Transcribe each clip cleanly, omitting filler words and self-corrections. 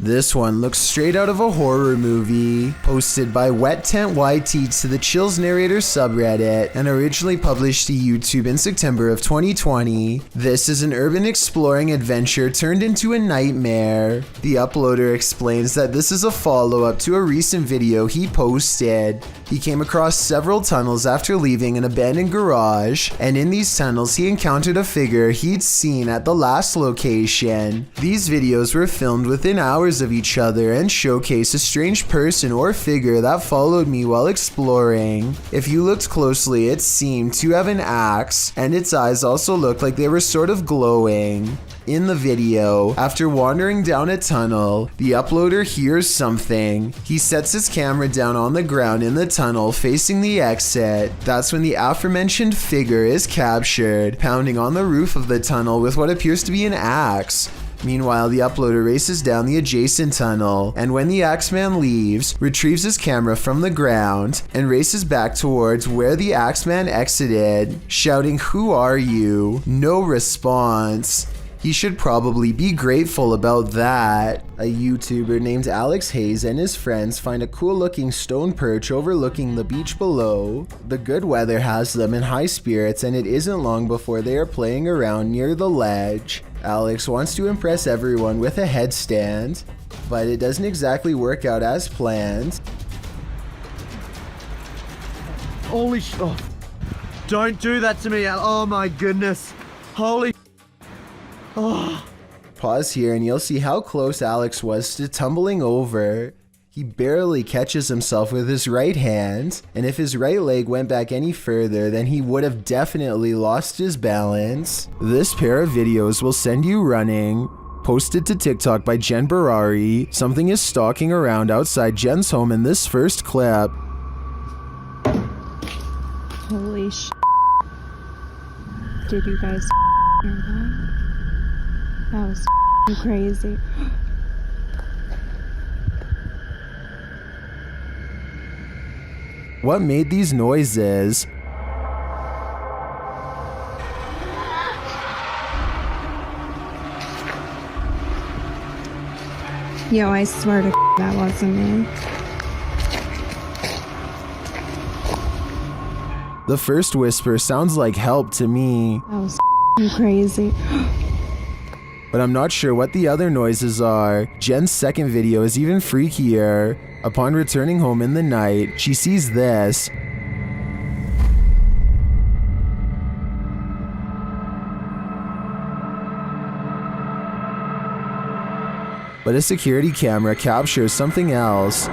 This one looks straight out of a horror movie, posted by Wet Tent YT to the Chills Narrator subreddit and originally published to YouTube in September of 2020. This is an urban exploring adventure turned into a nightmare. The uploader explains that this is a follow-up to a recent video he posted. He came across several tunnels after leaving an abandoned garage, and in these tunnels he encountered a figure he'd seen at the last location. These videos were filmed within hours of each other and showcase a strange person or figure that followed me while exploring. If you looked closely, it seemed to have an axe, and its eyes also looked like they were sort of glowing. In the video, after wandering down a tunnel, the uploader hears something. He sets his camera down on the ground in the tunnel facing the exit. That's when the aforementioned figure is captured, pounding on the roof of the tunnel with what appears to be an axe. Meanwhile, the uploader races down the adjacent tunnel, and when the axeman leaves, retrieves his camera from the ground and races back towards where the axeman exited, shouting, "Who are you?" No response. He should probably be grateful about that. A YouTuber named Alex Hayes and his friends find a cool looking stone perch overlooking the beach below. The good weather has them in high spirits, and it isn't long before they are playing around near the ledge. Alex wants to impress everyone with a headstand, but it doesn't exactly work out as planned. Holy sh... Oh, don't do that to me. Oh my goodness. Holy... Oh. Pause here and you'll see how close Alex was to tumbling over. He barely catches himself with his right hand, and if his right leg went back any further, then he would have definitely lost his balance. This pair of videos will send you running. Posted to TikTok by Jen Barari, something is stalking around outside Jen's home in this first clip. Holy sh**. Did you guys hear that? That was crazy. What made these noises? Yo, I swear to that wasn't me. The first whisper sounds like help to me. That was crazy. But I'm not sure what the other noises are. Jen's second video is even freakier. Upon returning home in the night, she sees this. But a security camera captures something else.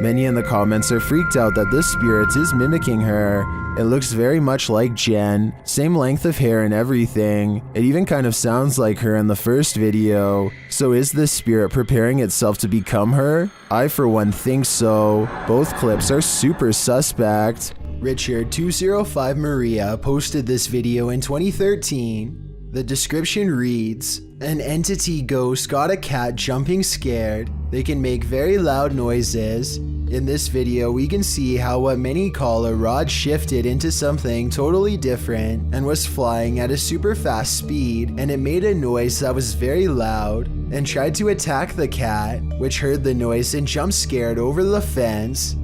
Many in the comments are freaked out that this spirit is mimicking her. It looks very much like Jen, same length of hair and everything. It even kind of sounds like her in the first video. So is this spirit preparing itself to become her? I for one think so. Both clips are super suspect. Richard205 Maria posted this video in 2013. The description reads, "An entity ghost got a cat jumping scared. They can make very loud noises. In this video, we can see how what many call a rod shifted into something totally different and was flying at a super fast speed, and it made a noise that was very loud and tried to attack the cat, which heard the noise and jumped scared over the fence.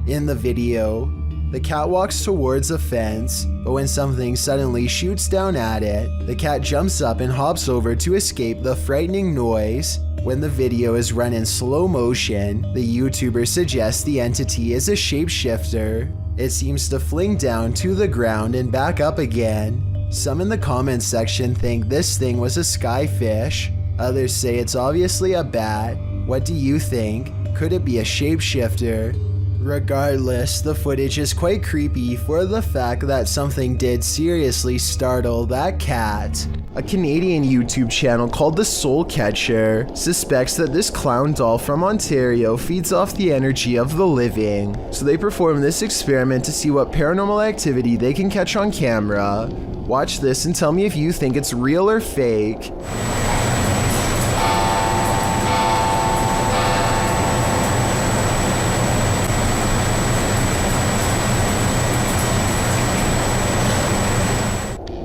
In the video, the cat walks towards a fence, but when something suddenly shoots down at it, the cat jumps up and hops over to escape the frightening noise. When the video is run in slow motion, the YouTuber suggests the entity is a shapeshifter. It seems to fling down to the ground and back up again. Some in the comments section think this thing was a skyfish. Others say it's obviously a bat. What do you think? Could it be a shapeshifter? Regardless, the footage is quite creepy for the fact that something did seriously startle that cat. A Canadian YouTube channel called The Soul Catcher suspects that this clown doll from Ontario feeds off the energy of the living, so they perform this experiment to see what paranormal activity they can catch on camera. Watch this and tell me if you think it's real or fake.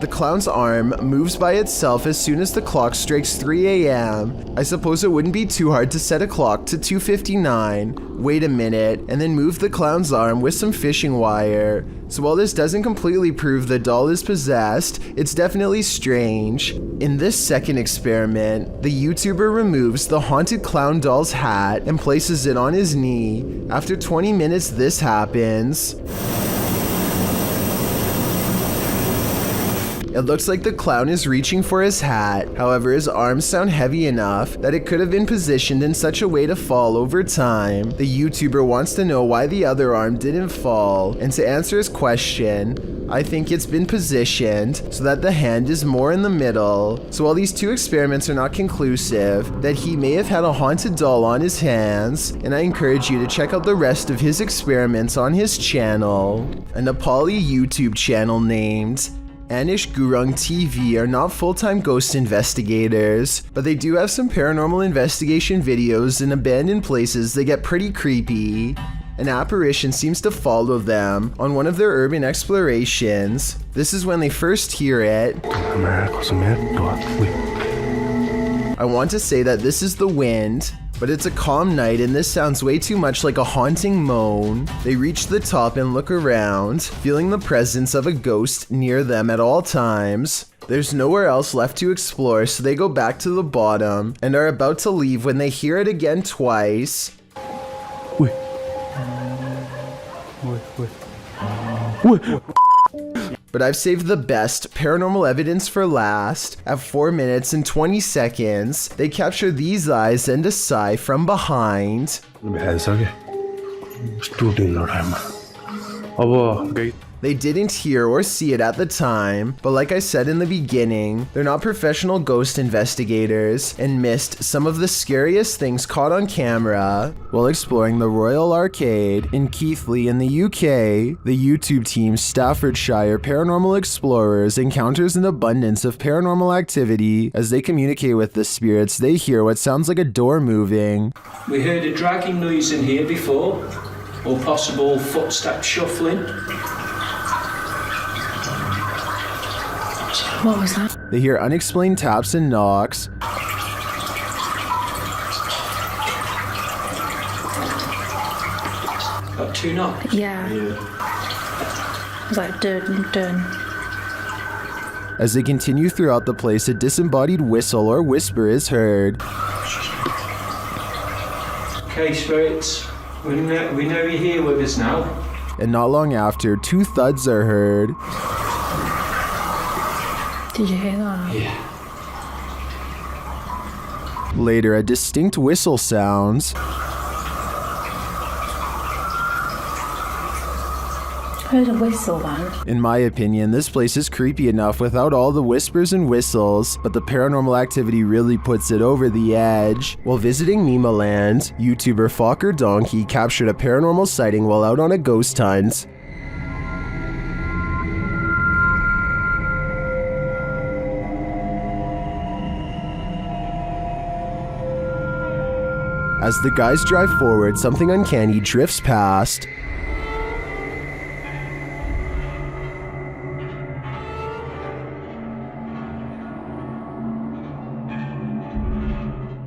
The clown's arm moves by itself as soon as the clock strikes 3 a.m. I suppose it wouldn't be too hard to set a clock to 2:59, wait a minute, and then move the clown's arm with some fishing wire. So while this doesn't completely prove the doll is possessed, it's definitely strange. In this second experiment, the YouTuber removes the haunted clown doll's hat and places it on his knee. After 20 minutes, this happens. It looks like the clown is reaching for his hat, however his arms sound heavy enough that it could have been positioned in such a way to fall over time. The YouTuber wants to know why the other arm didn't fall, and to answer his question, I think it's been positioned so that the hand is more in the middle. So while these two experiments are not conclusive, that he may have had a haunted doll on his hands, and I encourage you to check out the rest of his experiments on his channel. A Nepali YouTube channel named Anish Gurung TV are not full-time ghost investigators, but they do have some paranormal investigation videos in abandoned places that get pretty creepy. An apparition seems to follow them on one of their urban explorations. This is when they first hear it. I want to say that this is the wind, but it's a calm night and this sounds way too much like a haunting moan. They reach the top and look around, feeling the presence of a ghost near them at all times. There's nowhere else left to explore, so they go back to the bottom and are about to leave when they hear it again twice. But I've saved the best paranormal evidence for last. At 4 minutes and 20 seconds, they capture these eyes and a sigh from behind. They didn't hear or see it at the time, but like I said in the beginning, they're not professional ghost investigators and missed some of the scariest things caught on camera. While exploring the Royal Arcade in Keighley in the UK, the YouTube team Staffordshire Paranormal Explorers encounters an abundance of paranormal activity. As they communicate with the spirits, they hear what sounds like a door moving. We heard a dragging noise in here before, or possible footstep shuffling. What was that? They hear unexplained taps and knocks. Got 2 knocks? Yeah. It was like dun dun. As they continue throughout the place, a disembodied whistle or whisper is heard. Okay, spirits, we know you're here with us now. And not long after, 2 thuds are heard. Did you hear that? Yeah. Later, a distinct whistle sounds. Heard a whistle then. In my opinion, this place is creepy enough without all the whispers and whistles, but the paranormal activity really puts it over the edge. While visiting Memeland, YouTuber Fokker Donkey captured a paranormal sighting while out on a ghost hunt. As the guys drive forward, something uncanny drifts past.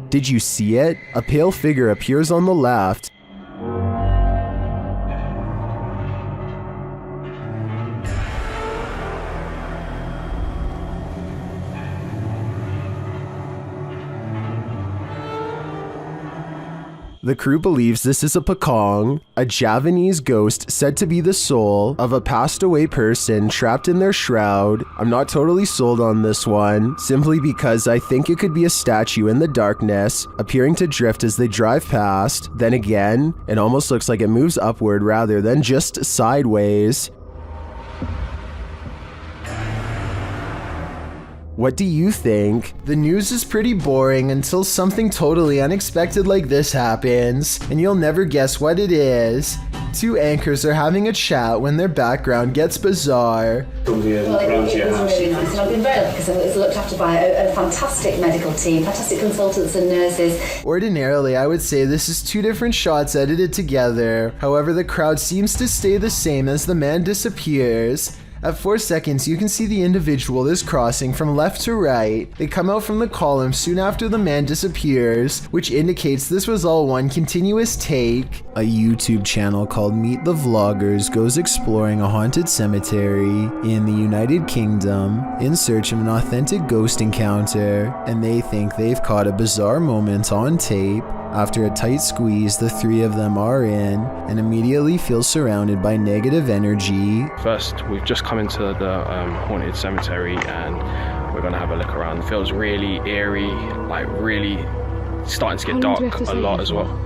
Did you see it? A pale figure appears on the left. The crew believes this is a pekong, a Javanese ghost said to be the soul of a passed away person trapped in their shroud. I'm not totally sold on this one, simply because I think it could be a statue in the darkness, appearing to drift as they drive past. Then again, it almost looks like it moves upward rather than just sideways. What do you think? The news is pretty boring until something totally unexpected like this happens, and you'll never guess what it is. Two anchors are having a chat when their background gets bizarre. Well, it was really nice, and I've been very lucky because I was looked after by a fantastic medical team, fantastic consultants and nurses. Ordinarily, I would say this is two different shots edited together. However, the crowd seems to stay the same as the man disappears. At 4 seconds, you can see the individual is crossing from left to right. They come out from the column soon after the man disappears, which indicates this was all one continuous take. A YouTube channel called Meet the Vloggers goes exploring a haunted cemetery in the United Kingdom in search of an authentic ghost encounter, and they think they've caught a bizarre moment on tape. After a tight squeeze, the three of them are in and immediately feel surrounded by negative energy. First, we've just come into the haunted cemetery and we're gonna have a look around. It feels really eerie, like really starting to get dark a lot as well.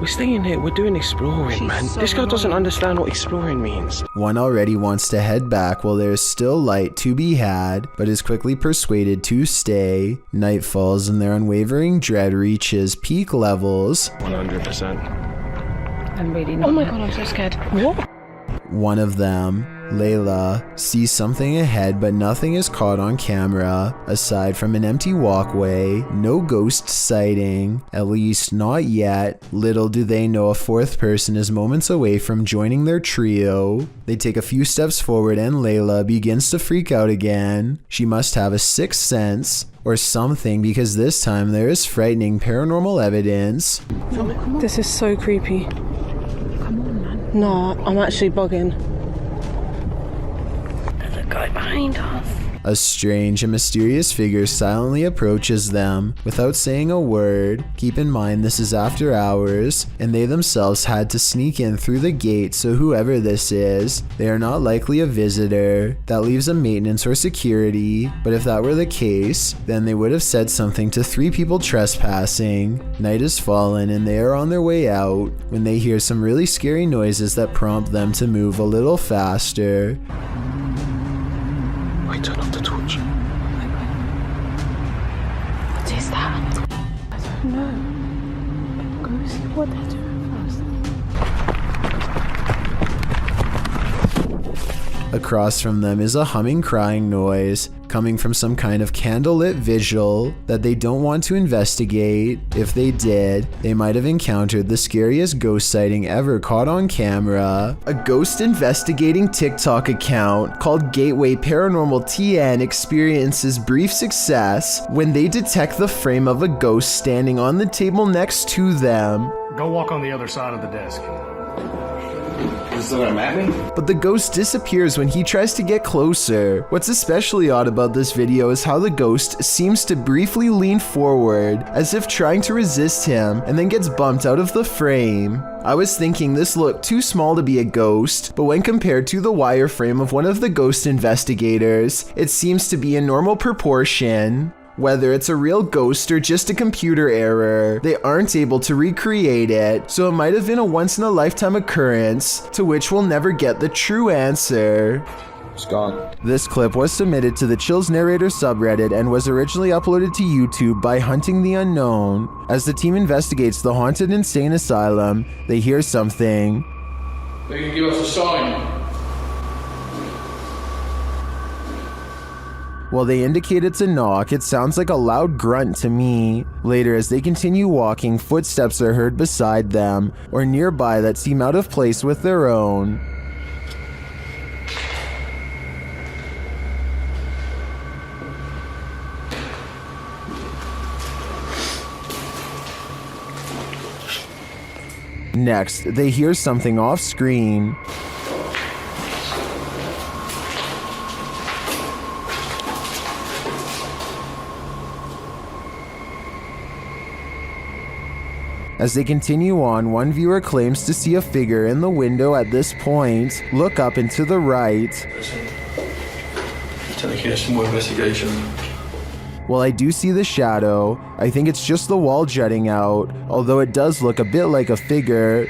We're staying here, we're doing exploring, man. This girl doesn't understand what exploring means. One already wants to head back while there's still light to be had, but is quickly persuaded to stay. Night falls and their unwavering dread reaches peak levels. 100%. I'm really not. Oh my god, I'm so scared. What? One of them, Layla, sees something ahead, but nothing is caught on camera. Aside from an empty walkway, no ghost sighting, at least not yet. Little do they know a fourth person is moments away from joining their trio. They take a few steps forward and Layla begins to freak out again. She must have a sixth sense or something, because this time there is frightening paranormal evidence. This is so creepy. No, I'm actually bugging. There's a guy behind us. A strange and mysterious figure silently approaches them without saying a word. Keep in mind this is after hours, and they themselves had to sneak in through the gate, so whoever this is, they are not likely a visitor. That leaves a maintenance or security, but if that were the case, then they would have said something to three people trespassing. Night has fallen and they are on their way out when they hear some really scary noises that prompt them to move a little faster. Wait, turn off the torch. What is that? I don't know. Go see what they're doing first. Across from them is a humming, crying noise coming from some kind of candlelit vigil that they don't want to investigate. If they did, they might have encountered the scariest ghost sighting ever caught on camera. A ghost investigating TikTok account called Gateway Paranormal TN experiences brief success when they detect the frame of a ghost standing on the table next to them. Go walk on the other side of the desk. Is this gonna map me? But the ghost disappears when he tries to get closer. What's especially odd about this video is how the ghost seems to briefly lean forward, as if trying to resist him, and then gets bumped out of the frame. I was thinking this looked too small to be a ghost, but when compared to the wireframe of one of the ghost investigators, it seems to be a normal proportion. Whether it's a real ghost or just a computer error, they aren't able to recreate it, so it might have been a once-in-a-lifetime occurrence, to which we'll never get the true answer. It's gone. This clip was submitted to the Chills Narrator subreddit and was originally uploaded to YouTube by Hunting the Unknown. As the team investigates the haunted insane asylum, they hear something. They can give us a sign. While they indicate it's a knock, it sounds like a loud grunt to me. Later, as they continue walking, footsteps are heard beside them or nearby that seem out of place with their own. Next, they hear something off screen. As they continue on, one viewer claims to see a figure in the window at this point. Look up and to the right. Taking some more investigation. While I do see the shadow, I think it's just the wall jutting out, although it does look a bit like a figure.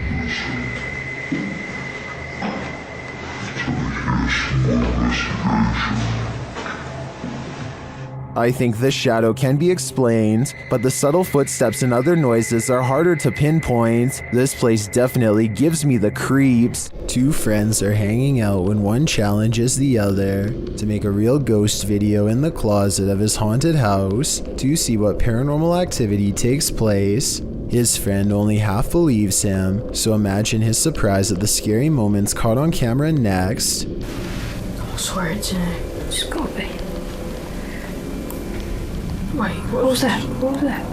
I think this shadow can be explained, but the subtle footsteps and other noises are harder to pinpoint. This place definitely gives me the creeps. Two friends are hanging out when one challenges the other to make a real ghost video in the closet of his haunted house to see what paranormal activity takes place. His friend only half believes him, so imagine his surprise at the scary moments caught on camera next. I swear it's in it. It's gotta be. Wait, what was that? What was that?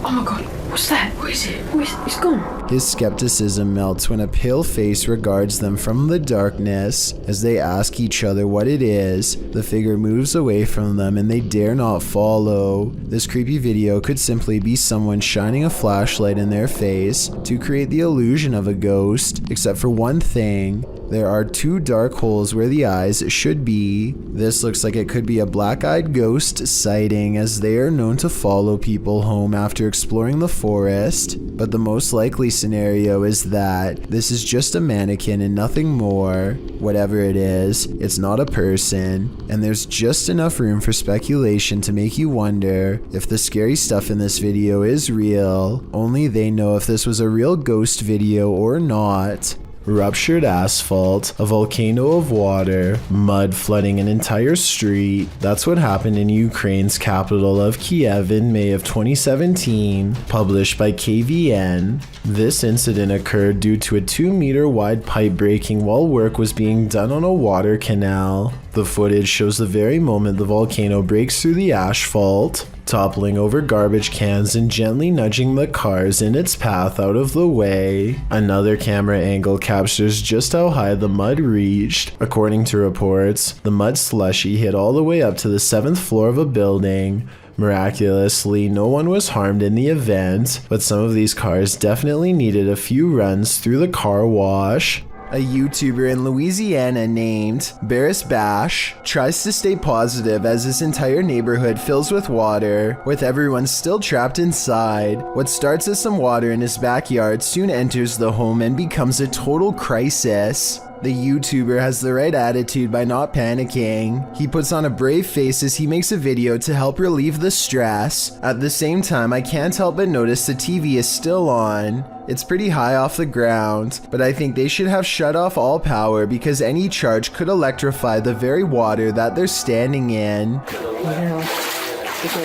Oh my god, what's that? What is it? It's gone. His skepticism melts when a pale face regards them from the darkness. As they ask each other what it is, the figure moves away from them and they dare not follow. This creepy video could simply be someone shining a flashlight in their face to create the illusion of a ghost, except for one thing. There are two dark holes where the eyes should be. This looks like it could be a black-eyed ghost sighting, as they are known to follow people home after exploring the forest. But the most likely scenario is that this is just a mannequin and nothing more. Whatever it is, it's not a person, and there's just enough room for speculation to make you wonder if the scary stuff in this video is real. Only they know if this was a real ghost video or not. Ruptured asphalt, a volcano of water, mud flooding an entire street. That's what happened in Ukraine's capital of Kiev in May of 2017, published by KVN. This incident occurred due to a 2-meter wide pipe breaking while work was being done on a water canal. The footage shows the very moment the volcano breaks through the asphalt, toppling over garbage cans and gently nudging the cars in its path out of the way. Another camera angle captures just how high the mud reached. According to reports, the mud slushy hit all the way up to the 7th floor of a building. Miraculously, no one was harmed in the event, but some of these cars definitely needed a few runs through the car wash. A YouTuber in Louisiana named Barris Bash tries to stay positive as his entire neighborhood fills with water, with everyone still trapped inside. What starts as some water in his backyard soon enters the home and becomes a total crisis. The YouTuber has the right attitude by not panicking. He puts on a brave face as he makes a video to help relieve the stress. At the same time, I can't help but notice the TV is still on. It's pretty high off the ground, but I think they should have shut off all power because any charge could electrify the very water that they're standing in. Get the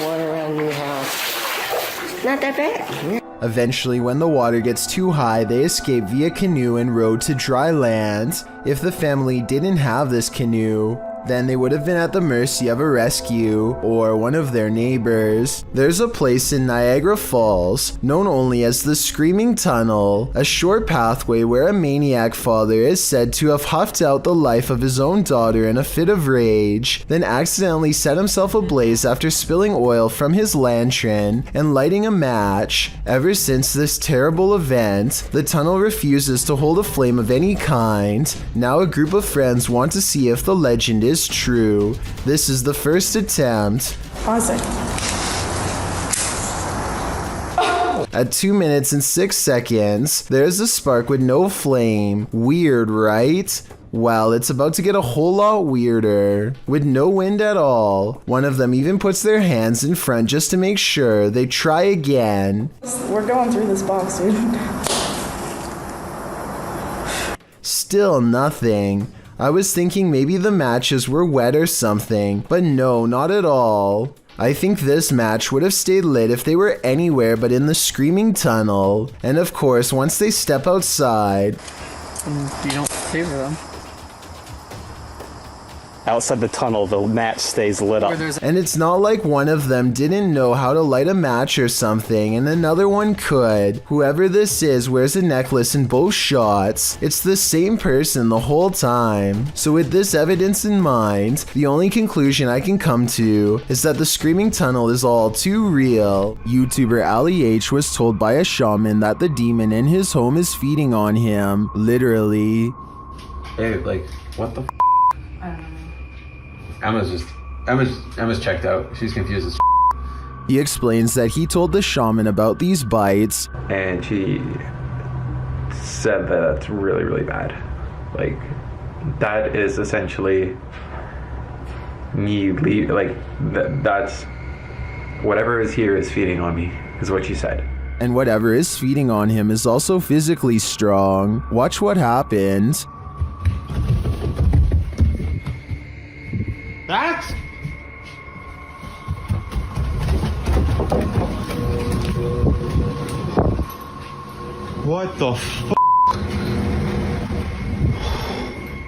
water around your house. Not that bad. Eventually, when the water gets too high, they escape via canoe and road to dry land. If the family didn't have this canoe, then they would have been at the mercy of a rescue or one of their neighbors. There's a place in Niagara Falls known only as the Screaming Tunnel, a short pathway where a maniac father is said to have huffed out the life of his own daughter in a fit of rage, then accidentally set himself ablaze after spilling oil from his lantern and lighting a match. Ever since this terrible event, the tunnel refuses to hold a flame of any kind. Now a group of friends want to see if the legend is true. This is the first attempt. Pause it. At 2 minutes and 6 seconds, there's a spark with no flame. Weird, right? Well, it's about to get a whole lot weirder. With no wind at all. One of them even puts their hands in front just to make sure. They try again. We're going through this box, dude. Still nothing. I was thinking maybe the matches were wet or something, but no, not at all. I think this match would have stayed lit if they were anywhere but in the Screaming Tunnel. And of course, once they step outside... You don't favor them. outside the tunnel, the match stays lit up. And it's not like one of them didn't know how to light a match or something and another one could. Whoever this is wears a necklace in both shots. It's the same person the whole time. So with this evidence in mind, the only conclusion I can come to is that the screaming tunnel is all too real. YouTuber Ali H was told by a shaman that the demon in his home is feeding on him, literally. Hey, like, what the f? I don't know. Emma's checked out. She's confused as f. He explains that he told the shaman about these bites, and she said that it's really, really bad. Like, that is essentially me that's whatever is here is feeding on me, is what she said. And whatever is feeding on him is also physically strong. Watch what happens. That's... What the f***?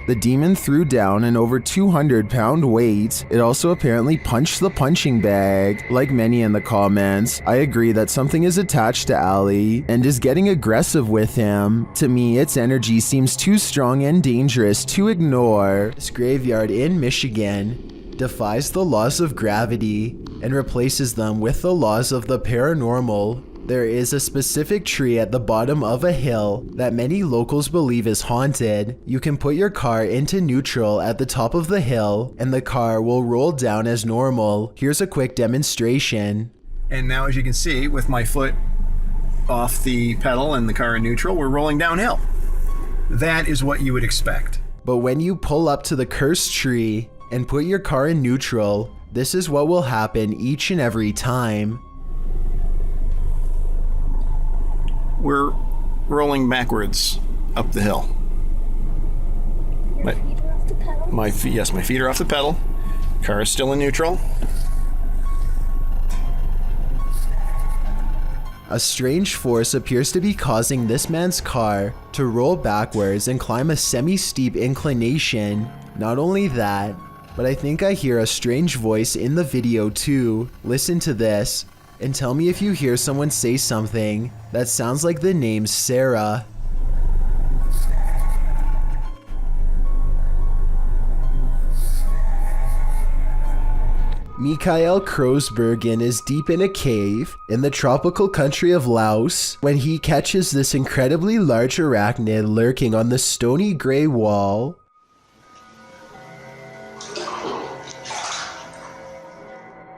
The demon threw down an over 200-pound weight. It also apparently punched the punching bag. Like many in the comments, I agree that something is attached to Ali and is getting aggressive with him. To me, its energy seems too strong and dangerous to ignore. This graveyard in Michigan defies the laws of gravity and replaces them with the laws of the paranormal. There is a specific tree at the bottom of a hill that many locals believe is haunted. You can put your car into neutral at the top of the hill and the car will roll down as normal. Here's a quick demonstration. And now, as you can see, with my foot off the pedal and the car in neutral, we're rolling downhill. That is what you would expect. But when you pull up to the cursed tree and put your car in neutral, this is what will happen each and every time. We're rolling backwards up the hill. My feet are off the pedal. Car is still in neutral. A strange force appears to be causing this man's car to roll backwards and climb a semi-steep inclination. Not only that, but I think I hear a strange voice in the video too. Listen to this and tell me if you hear someone say something that sounds like the name Sarah. Mikael Kroosbergen is deep in a cave in the tropical country of Laos when he catches this incredibly large arachnid lurking on the stony gray wall.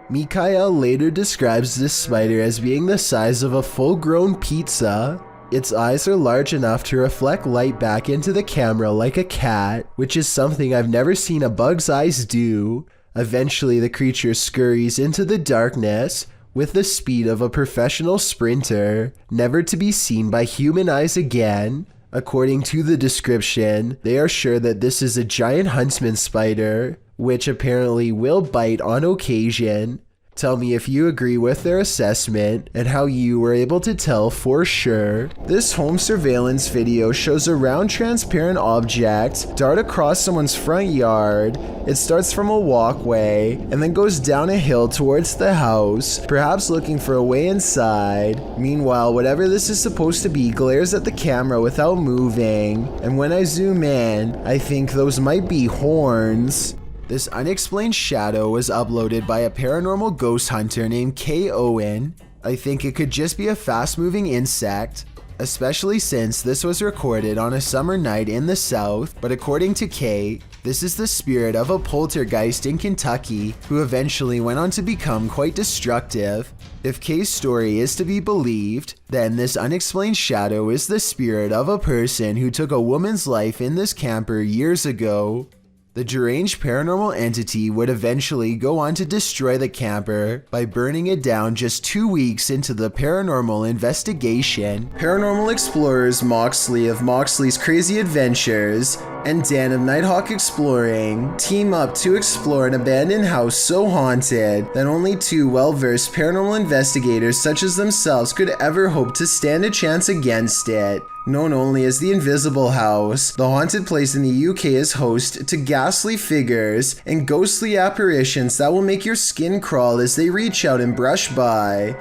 Mikael later describes this spider as being the size of a full-grown pizza. Its eyes are large enough to reflect light back into the camera like a cat, which is something I've never seen a bug's eyes do. Eventually, the creature scurries into the darkness with the speed of a professional sprinter, never to be seen by human eyes again. According to the description, they are sure that this is a giant huntsman spider, which apparently will bite on occasion. Tell me if you agree with their assessment and how you were able to tell for sure. This home surveillance video shows a round transparent object dart across someone's front yard. It starts from a walkway and then goes down a hill towards the house, perhaps looking for a way inside. Meanwhile, whatever this is supposed to be glares at the camera without moving, and when I zoom in, I think those might be horns. This unexplained shadow was uploaded by a paranormal ghost hunter named K. Owen. I think it could just be a fast-moving insect, especially since this was recorded on a summer night in the South, but according to K, this is the spirit of a poltergeist in Kentucky who eventually went on to become quite destructive. If K's story is to be believed, then this unexplained shadow is the spirit of a person who took a woman's life in this camper years ago. The deranged paranormal entity would eventually go on to destroy the camper by burning it down just 2 weeks into the paranormal investigation. Paranormal explorers Moxley of Moxley's Crazy Adventures and Dan of Nighthawk Exploring team up to explore an abandoned house so haunted that only two well-versed paranormal investigators such as themselves could ever hope to stand a chance against it. Known only as the Invisible House, the haunted place in the UK is host to ghastly figures and ghostly apparitions that will make your skin crawl as they reach out and brush by.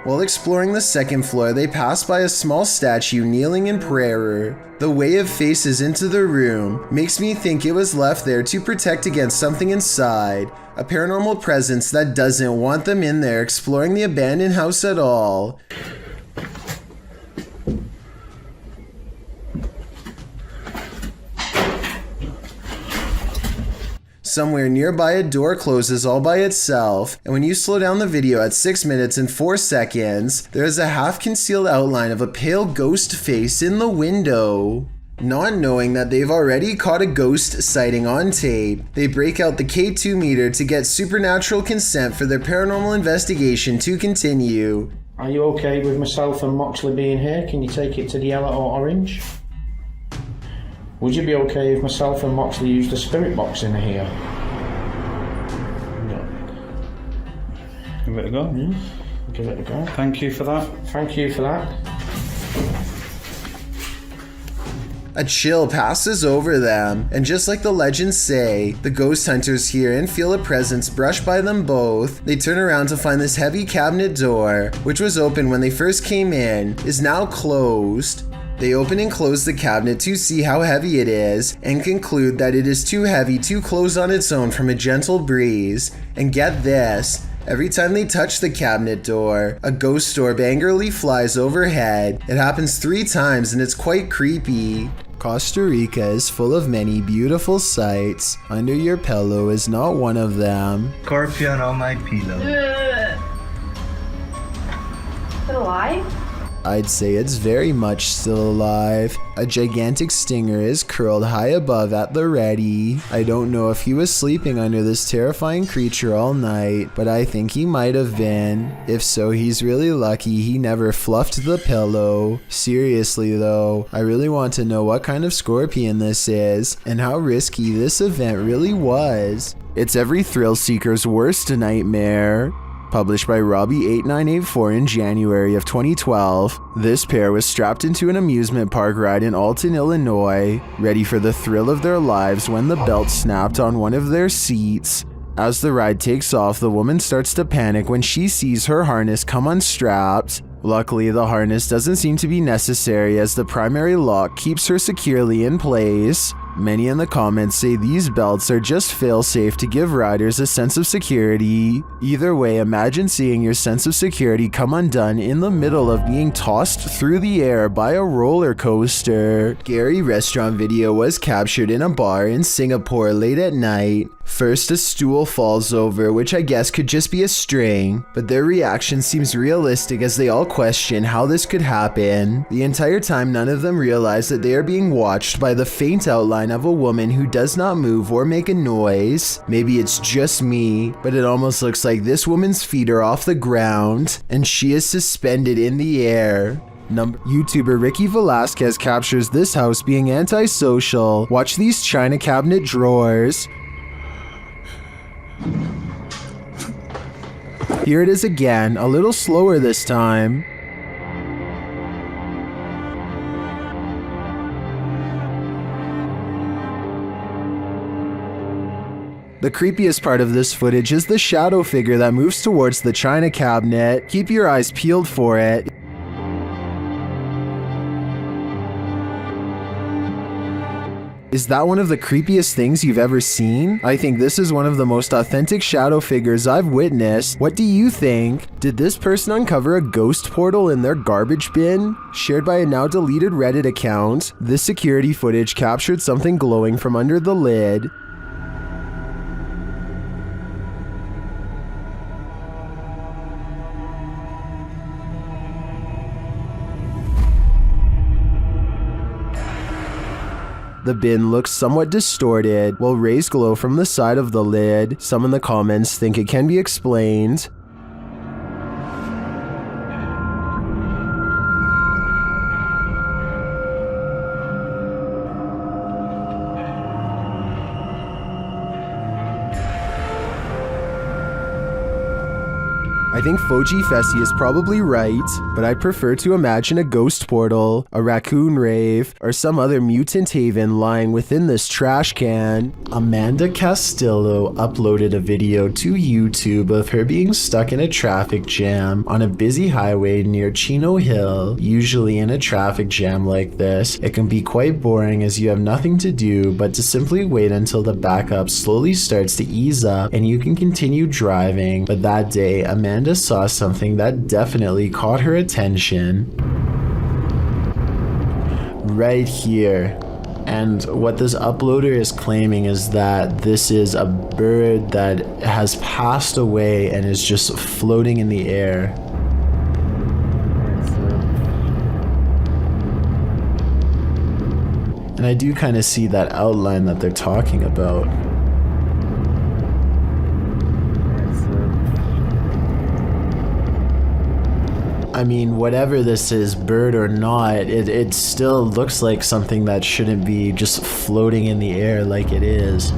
While exploring the second floor, they pass by a small statue kneeling in prayer. The way it faces into the room makes me think it was left there to protect against something inside, a paranormal presence that doesn't want them in there exploring the abandoned house at all. Somewhere nearby, a door closes all by itself, and when you slow down the video at 6 minutes and 4 seconds, there is a half-concealed outline of a pale ghost face in the window. Not knowing that they've already caught a ghost sighting on tape, they break out the K2 meter to get supernatural consent for their paranormal investigation to continue. Are you okay with myself and Moxley being here? Can you take it to the yellow or orange? Would you be okay if myself and Moxley used the spirit box in here? Give it a go. Give it a go. Thank you for that. Thank you for that. A chill passes over them, and just like the legends say, the ghost hunters hear and feel a presence brush by them both. They turn around to find this heavy cabinet door, which was open when they first came in, is now closed. They open and close the cabinet to see how heavy it is, and conclude that it is too heavy to close on its own from a gentle breeze. And get this, every time they touch the cabinet door, a ghost orb angrily flies overhead. It happens 3 times and it's quite creepy. Costa Rica is full of many beautiful sights. Under your pillow is not one of them. Scorpion on my pillow. Is it alive? I'd say it's very much still alive. A gigantic stinger is curled high above at the ready. I don't know if he was sleeping under this terrifying creature all night, but I think he might have been. If so, he's really lucky he never fluffed the pillow. Seriously though, I really want to know what kind of scorpion this is, and how risky this event really was. It's every thrill seeker's worst nightmare. Published by Robbie8984 in January of 2012, this pair was strapped into an amusement park ride in Alton, Illinois, ready for the thrill of their lives when the belt snapped on one of their seats. As the ride takes off, the woman starts to panic when she sees her harness come unstrapped. Luckily, the harness doesn't seem to be necessary as the primary lock keeps her securely in place. Many in the comments say these belts are just fail-safe to give riders a sense of security. Either way, imagine seeing your sense of security come undone in the middle of being tossed through the air by a roller coaster. Scary restaurant video was captured in a bar in Singapore late at night. First, a stool falls over, which I guess could just be a string, but their reaction seems realistic as they all question how this could happen. The entire time, none of them realize that they are being watched by the faint outline of a woman who does not move or make a noise. Maybe it's just me, but it almost looks like this woman's feet are off the ground, and she is suspended in the air. YouTuber Ricky Velasquez captures this house being antisocial. Watch these china cabinet drawers. Here it is again, a little slower this time. The creepiest part of this footage is the shadow figure that moves towards the china cabinet. Keep your eyes peeled for it. Is that one of the creepiest things you've ever seen? I think this is one of the most authentic shadow figures I've witnessed. What do you think? Did this person uncover a ghost portal in their garbage bin? Shared by a now deleted Reddit account, this security footage captured something glowing from under the lid. The bin looks somewhat distorted, while rays glow from the side of the lid. Some in the comments think it can be explained. think Foji Fessy is probably right, but I'd prefer to imagine a ghost portal, a raccoon rave, or some other mutant haven lying within this trash can. Amanda Castillo uploaded a video to YouTube of her being stuck in a traffic jam on a busy highway near Chino Hill. Usually in a traffic jam like this, it can be quite boring as you have nothing to do but to simply wait until the backup slowly starts to ease up and you can continue driving. But that day, Amanda saw something that definitely caught her attention. Right here. And what this uploader is claiming is that this is a bird that has passed away and is just floating in the air. And I do kind of see that outline that they're talking about. I mean, whatever this is, bird or not, it still looks like something that shouldn't be just floating in the air like it is.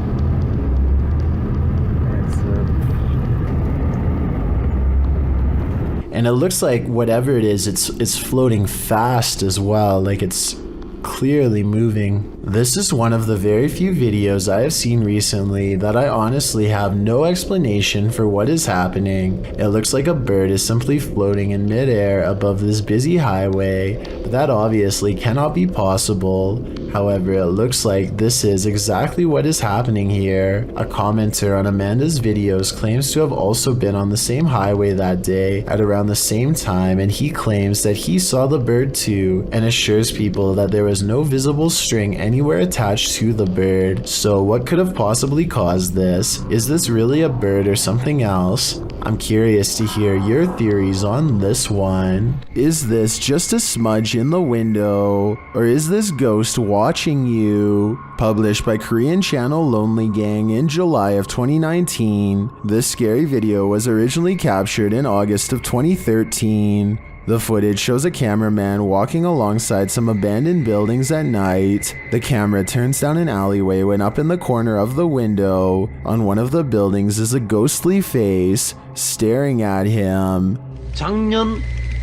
And it looks like whatever it is, it's floating fast as well, like it's clearly moving. This is one of the very few videos I have seen recently that I honestly have no explanation for what is happening. It looks like a bird is simply floating in midair above this busy highway, but that obviously cannot be possible. However, it looks like this is exactly what is happening here. A commenter on Amanda's videos claims to have also been on the same highway that day at around the same time, and he claims that he saw the bird too and assures people that there was no visible string anywhere attached to the bird. So what could have possibly caused this? Is this really a bird or something else? I'm curious to hear your theories on this one. Is this just a smudge in the window? Or is this ghost watching you? Published by Korean channel Lonely Gang in July of 2019, this scary video was originally captured in August of 2013. The footage shows a cameraman walking alongside some abandoned buildings at night. The camera turns down an alleyway when up in the corner of the window on one of the buildings is a ghostly face staring at him. 작년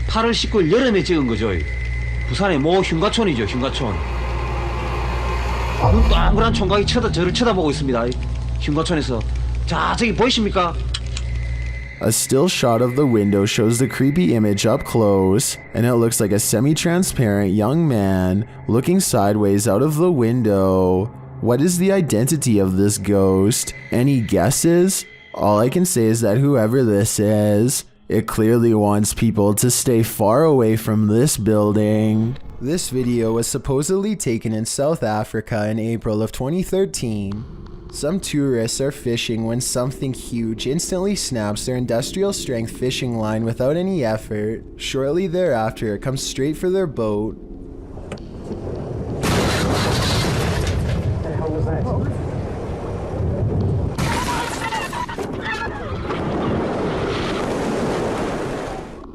8월 19일 여름에 찍은 거죠. 부산의 모 흉가촌이죠, 흉가촌. 눈 동그란 총각이 저를 쳐다보고 있습니다. 흉가촌에서. 자, 저기 보이십니까? A still shot of the window shows the creepy image up close, and it looks like a semi-transparent young man looking sideways out of the window. What is the identity of this ghost? Any guesses? All I can say is that whoever this is, it clearly wants people to stay far away from this building. This video was supposedly taken in South Africa in April of 2013. Some tourists are fishing when something huge instantly snaps their industrial strength fishing line without any effort. Shortly thereafter, it comes straight for their boat. What the hell was that?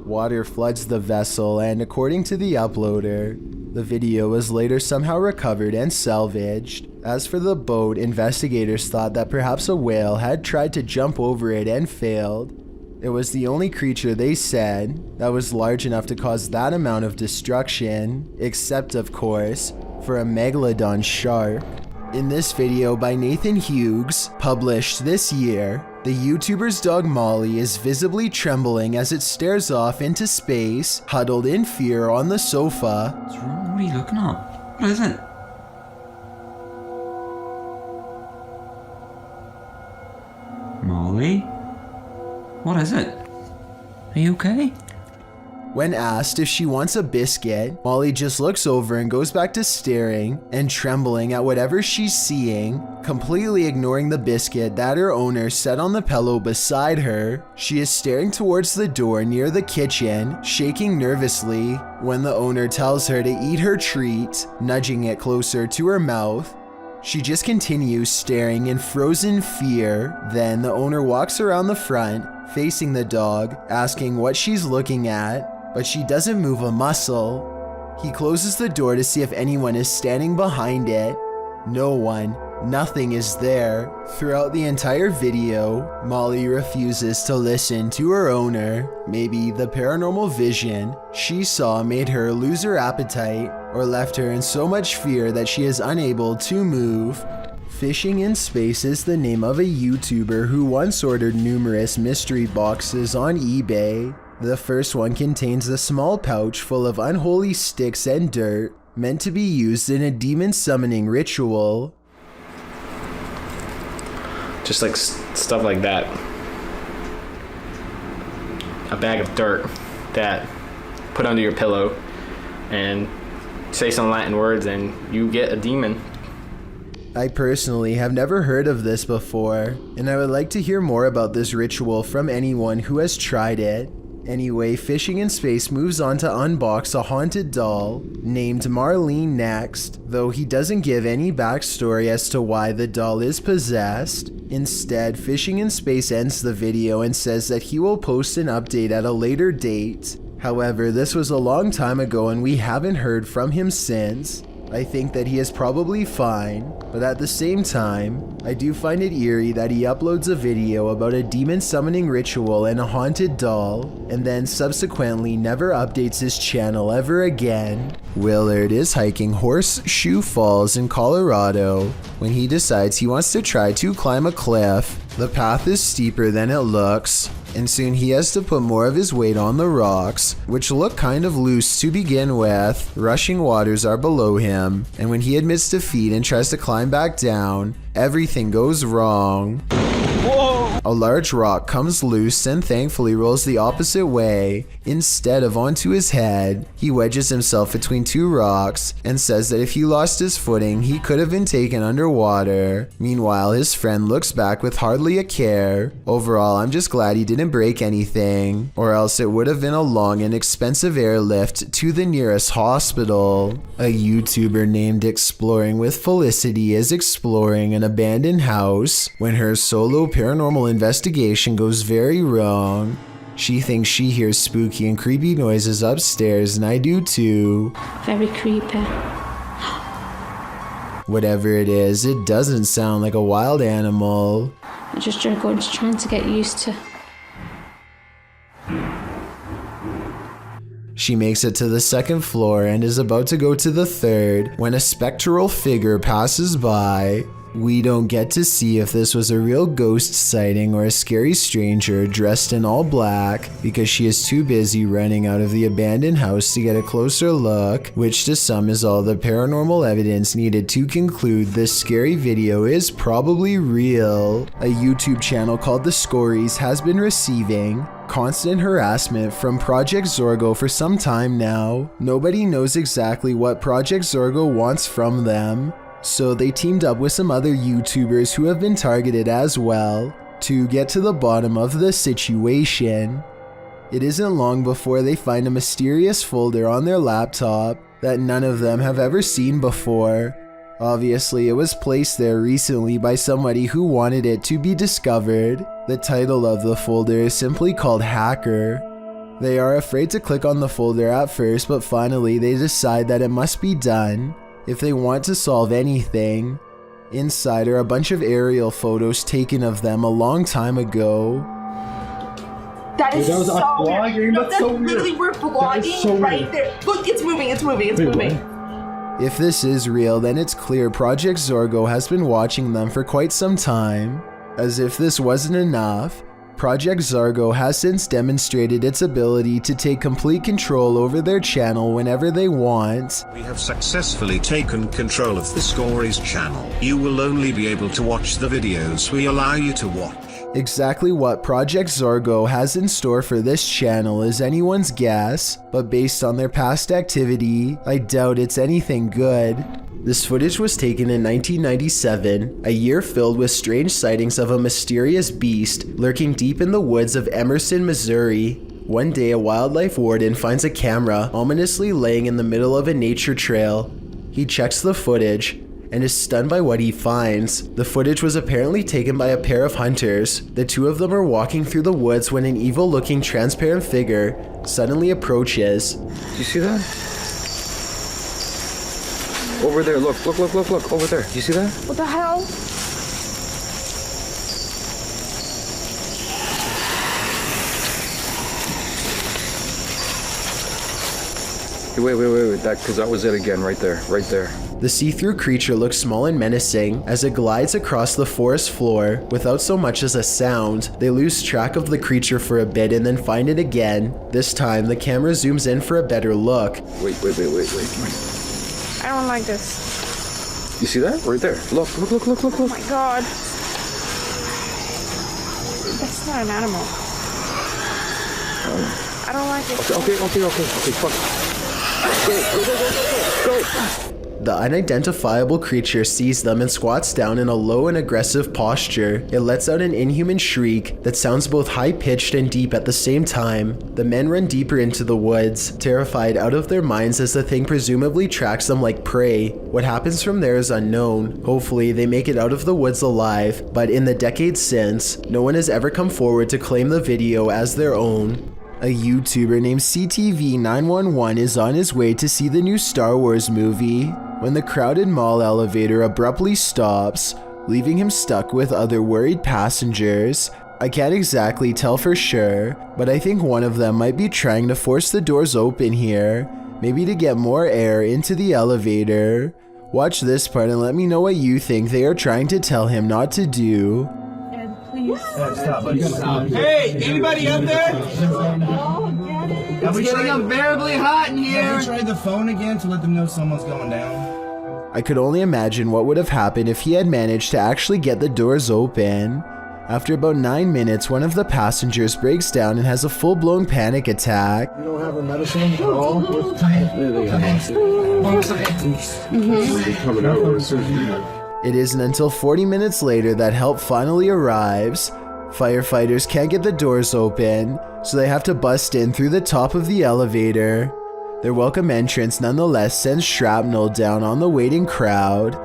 Water floods the vessel, and according to the uploader, the video was later somehow recovered and salvaged. As for the boat, investigators thought that perhaps a whale had tried to jump over it and failed. It was the only creature, they said, that was large enough to cause that amount of destruction, except of course, for a megalodon shark. In this video by Nathan Hughes, published this year, the YouTuber's dog Molly is visibly trembling as it stares off into space, huddled in fear on the sofa. What's wrong? What are you looking at? What is it? Molly? What is it? Are you okay? When asked if she wants a biscuit, Molly just looks over and goes back to staring and trembling at whatever she's seeing, completely ignoring the biscuit that her owner set on the pillow beside her. She is staring towards the door near the kitchen, shaking nervously when the owner tells her to eat her treat, nudging it closer to her mouth. She just continues staring in frozen fear. Then the owner walks around the front, facing the dog, asking what she's looking at, but she doesn't move a muscle. He closes the door to see if anyone is standing behind it. No one. Nothing is there. Throughout the entire video, Molly refuses to listen to her owner. Maybe the paranormal vision she saw made her lose her appetite or left her in so much fear that she is unable to move. Fishing in Space is the name of a YouTuber who once ordered numerous mystery boxes on eBay. The first one contains a small pouch full of unholy sticks and dirt, meant to be used in a demon summoning ritual. Just like stuff like that. A bag of dirt that put under your pillow and say some Latin words and you get a demon. I personally have never heard of this before, and I would like to hear more about this ritual from anyone who has tried it. Anyway, Fishing in Space moves on to unbox a haunted doll named Marlene next, though he doesn't give any backstory as to why the doll is possessed. Instead, Fishing in Space ends the video and says that he will post an update at a later date. However, this was a long time ago and we haven't heard from him since. I think that he is probably fine, but at the same time, I do find it eerie that he uploads a video about a demon summoning ritual and a haunted doll, and then subsequently never updates his channel ever again. Willard is hiking Horseshoe Falls in Colorado when he decides he wants to try to climb a cliff. The path is steeper than it looks, and soon he has to put more of his weight on the rocks, which look kind of loose to begin with. Rushing waters are below him, and when he admits defeat and tries to climb back down, everything goes wrong. Whoa! A large rock comes loose and thankfully rolls the opposite way instead of onto his head. He wedges himself between two rocks and says that if he lost his footing, he could have been taken underwater. Meanwhile, his friend looks back with hardly a care. Overall, I'm just glad he didn't break anything, or else it would have been a long and expensive airlift to the nearest hospital. A YouTuber named Exploring with Felicity is exploring an abandoned house when her solo paranormal investigation goes very wrong. She thinks she hears spooky and creepy noises upstairs, and I do too. Very creepy. Whatever it is, it doesn't sound like a wild animal. I'm just trying to get used to. She makes it to the second floor and is about to go to the third when a spectral figure passes by. We don't get to see if this was a real ghost sighting or a scary stranger dressed in all black because she is too busy running out of the abandoned house to get a closer look, which to some is all the paranormal evidence needed to conclude this scary video is probably real. A YouTube channel called The Scories has been receiving constant harassment from Project Zorgo for some time now. Nobody knows exactly what Project Zorgo wants from them, so they teamed up with some other YouTubers who have been targeted as well to get to the bottom of the situation. It isn't long before they find a mysterious folder on their laptop that none of them have ever seen before. Obviously, it was placed there recently by somebody who wanted it to be discovered. The title of the folder is simply called Hacker. They are afraid to click on the folder at first, but finally they decide that it must be done if they want to solve anything. Inside are a bunch of aerial photos taken of them a long time ago. That is Dude, that was so vlogging? weird. No, That's that's so weird. literally we're vlogging so right weird. there. Look, it's moving, it's moving, it's Wait, moving. If this is real, then it's clear Project Zorgo has been watching them for quite some time. As if this wasn't enough, Project Zorgo has since demonstrated its ability to take complete control over their channel whenever they want. We have successfully taken control of the Scories channel. You will only be able to watch the videos we allow you to watch. Exactly what Project Zorgo has in store for this channel is anyone's guess, but based on their past activity, I doubt it's anything good. This footage was taken in 1997, a year filled with strange sightings of a mysterious beast lurking deep in the woods of Emerson, Missouri. One day, a wildlife warden finds a camera ominously laying in the middle of a nature trail. He checks the footage and is stunned by what he finds. The footage was apparently taken by a pair of hunters. The two of them are walking through the woods when an evil-looking transparent figure suddenly approaches. Do you see that? Over there, look, over there. Do you see that? What the hell? Wait, that was it again, right there. The see-through creature looks small and menacing as it glides across the forest floor without so much as a sound. They lose track of the creature for a bit and then find it again. This time, the camera zooms in for a better look. Wait. I don't like this. You see that? Right there. Look. Oh my god. That's not an animal. I don't like it. Okay, fuck. Go. The unidentifiable creature sees them and squats down in a low and aggressive posture. It lets out an inhuman shriek that sounds both high-pitched and deep at the same time. The men run deeper into the woods, terrified out of their minds as the thing presumably tracks them like prey. What happens from there is unknown. Hopefully, they make it out of the woods alive, but in the decades since, no one has ever come forward to claim the video as their own. A YouTuber named CTV911 is on his way to see the new Star Wars movie when the crowded mall elevator abruptly stops, leaving him stuck with other worried passengers. I can't exactly tell for sure, but I think one of them might be trying to force the doors open here, maybe to get more air into the elevator. Watch this part and let me know what you think they are trying to tell him not to do. Hey, anybody up there? It's getting unbearably hot in here. Have you tried the phone again to let them know someone's going down? I could only imagine what would have happened if he had managed to actually get the doors open. After about 9 minutes, one of the passengers breaks down and has a full-blown panic attack. You don't have a medicine at all? It isn't until 40 minutes later that help finally arrives. Firefighters can't get the doors open, so they have to bust in through the top of the elevator. Their welcome entrance nonetheless sends shrapnel down on the waiting crowd.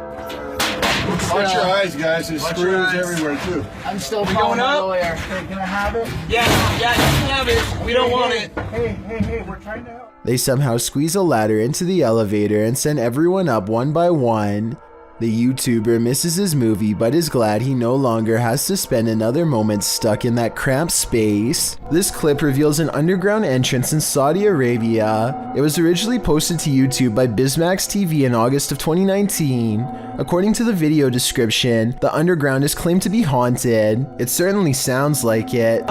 Watch your eyes, guys. There's screws everywhere, too. I'm still going up. Hey, can I have it? Yeah, you can have it. We don't want it. Hey, we're trying to help. They somehow squeeze a ladder into the elevator and send everyone up one by one. The YouTuber misses his movie but is glad he no longer has to spend another moment stuck in that cramped space. This clip reveals an underground entrance in Saudi Arabia. It was originally posted to YouTube by Bismax TV in August of 2019. According to the video description, the underground is claimed to be haunted. It certainly sounds like it.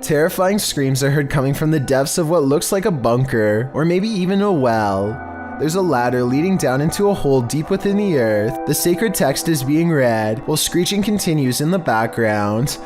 Terrifying screams are heard coming from the depths of what looks like a bunker, or maybe even a well. There's a ladder leading down into a hole deep within the earth. The sacred text is being read, while screeching continues in the background.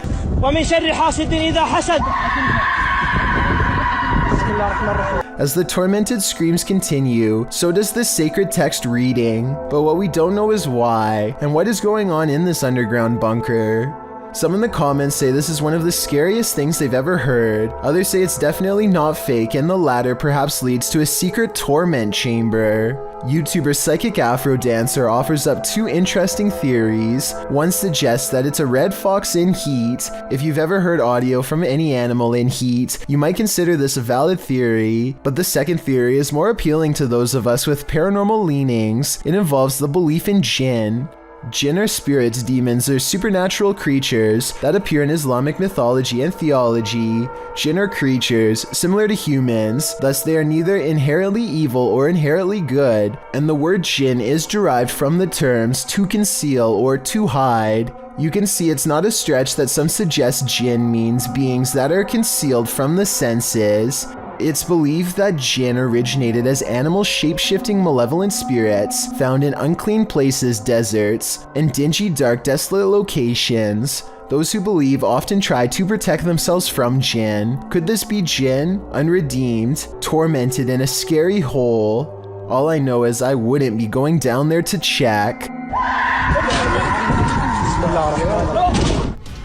As the tormented screams continue, so does the sacred text reading. But what we don't know is why, and what is going on in this underground bunker. Some in the comments say this is one of the scariest things they've ever heard. Others say it's definitely not fake and the latter perhaps leads to a secret torment chamber. YouTuber Psychic Afro Dancer offers up two interesting theories. One suggests that it's a red fox in heat. If you've ever heard audio from any animal in heat, you might consider this a valid theory. But the second theory is more appealing to those of us with paranormal leanings. It involves the belief in jinn. Jinn are spirits, demons, or supernatural creatures that appear in Islamic mythology and theology. Jinn are creatures similar to humans, thus they are neither inherently evil or inherently good, and the word jinn is derived from the terms to conceal or to hide. You can see it's not a stretch that some suggest jinn means beings that are concealed from the senses. It's believed that jinn originated as animal shape-shifting malevolent spirits found in unclean places, deserts, and dingy, dark, desolate locations. Those who believe often try to protect themselves from jinn. Could this be jinn, unredeemed, tormented in a scary hole? All I know is I wouldn't be going down there to check.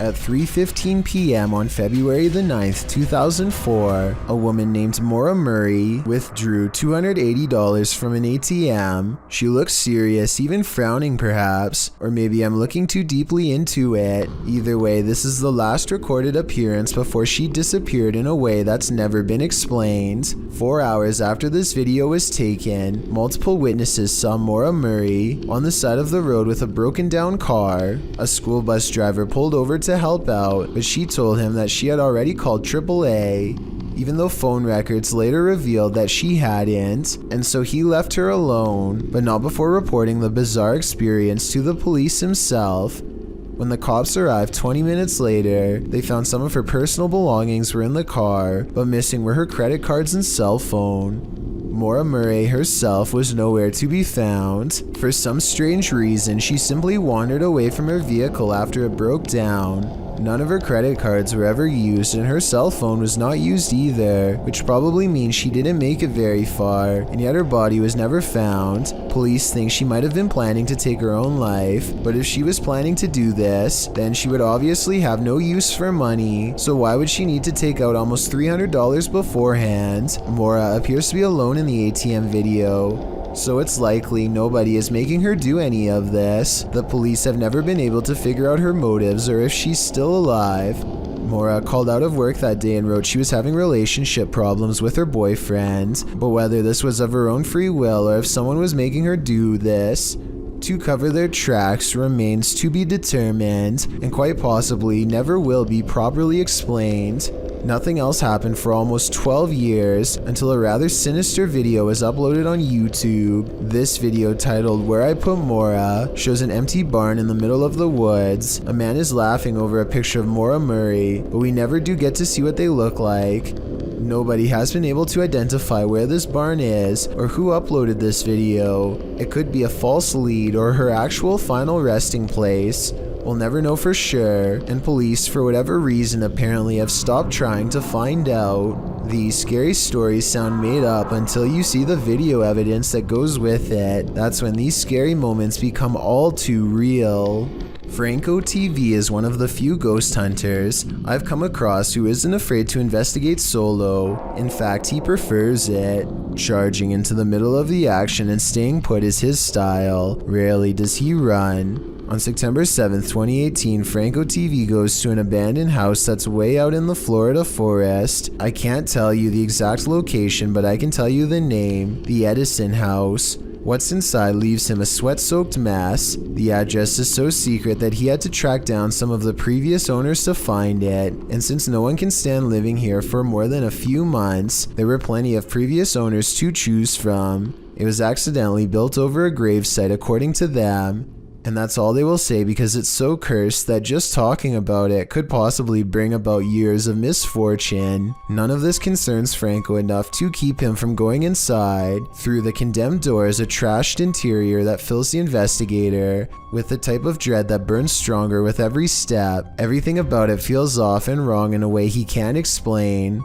At 3:15 p.m. on February the 9th, 2004, a woman named Mora Murray withdrew $280 from an ATM. She looked serious, even frowning perhaps, or maybe I'm looking too deeply into it. Either way, this is the last recorded appearance before she disappeared in a way that's never been explained. 4 hours after this video was taken, multiple witnesses saw Mora Murray on the side of the road with a broken down car. A school bus driver pulled over to help out, but she told him that she had already called AAA, even though phone records later revealed that she hadn't, and so he left her alone, but not before reporting the bizarre experience to the police himself. When the cops arrived 20 minutes later, they found some of her personal belongings were in the car, but missing were her credit cards and cell phone. Mora Murray herself was nowhere to be found. For some strange reason, she simply wandered away from her vehicle after it broke down. None of her credit cards were ever used, and her cell phone was not used either, which probably means she didn't make it very far, and yet her body was never found. Police think she might have been planning to take her own life, but if she was planning to do this, then she would obviously have no use for money, so why would she need to take out almost $300 beforehand? Mora appears to be alone in the ATM video, so it's likely nobody is making her do any of this. The police have never been able to figure out her motives or if she's still alive. Mora called out of work that day and wrote she was having relationship problems with her boyfriend, but whether this was of her own free will or if someone was making her do this to cover their tracks remains to be determined, and quite possibly never will be properly explained. Nothing else happened for almost 12 years until a rather sinister video was uploaded on YouTube. This video, titled "Where I Put Mora," shows an empty barn in the middle of the woods. A man is laughing over a picture of Mora Murray, but we never do get to see what they look like. Nobody has been able to identify where this barn is or who uploaded this video. It could be a false lead or her actual final resting place. We'll never know for sure, and police, for whatever reason, apparently have stopped trying to find out. These scary stories sound made up until you see the video evidence that goes with it. That's when these scary moments become all too real. Franco TV is one of the few ghost hunters I've come across who isn't afraid to investigate solo. In fact, he prefers it. Charging into the middle of the action and staying put is his style. Rarely does he run. On September 7th, 2018, Franco TV goes to an abandoned house that's way out in the Florida forest. I can't tell you the exact location, but I can tell you the name, the Edison house. What's inside leaves him a sweat-soaked mess. The address is so secret that he had to track down some of the previous owners to find it, and since no one can stand living here for more than a few months, there were plenty of previous owners to choose from. It was accidentally built over a gravesite according to them, and that's all they will say because it's so cursed that just talking about it could possibly bring about years of misfortune. None of this concerns Franco enough to keep him from going inside. Through the condemned door is a trashed interior that fills the investigator with the type of dread that burns stronger with every step. Everything about it feels off and wrong in a way he can't explain.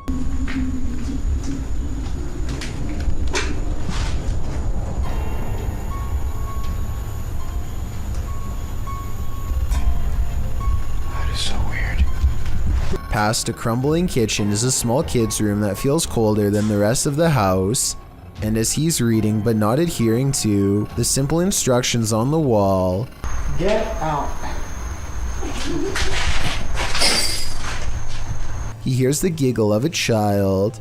Past a crumbling kitchen is a small kid's room that feels colder than the rest of the house. And as he's reading but not adhering to the simple instructions on the wall, get out. He hears the giggle of a child.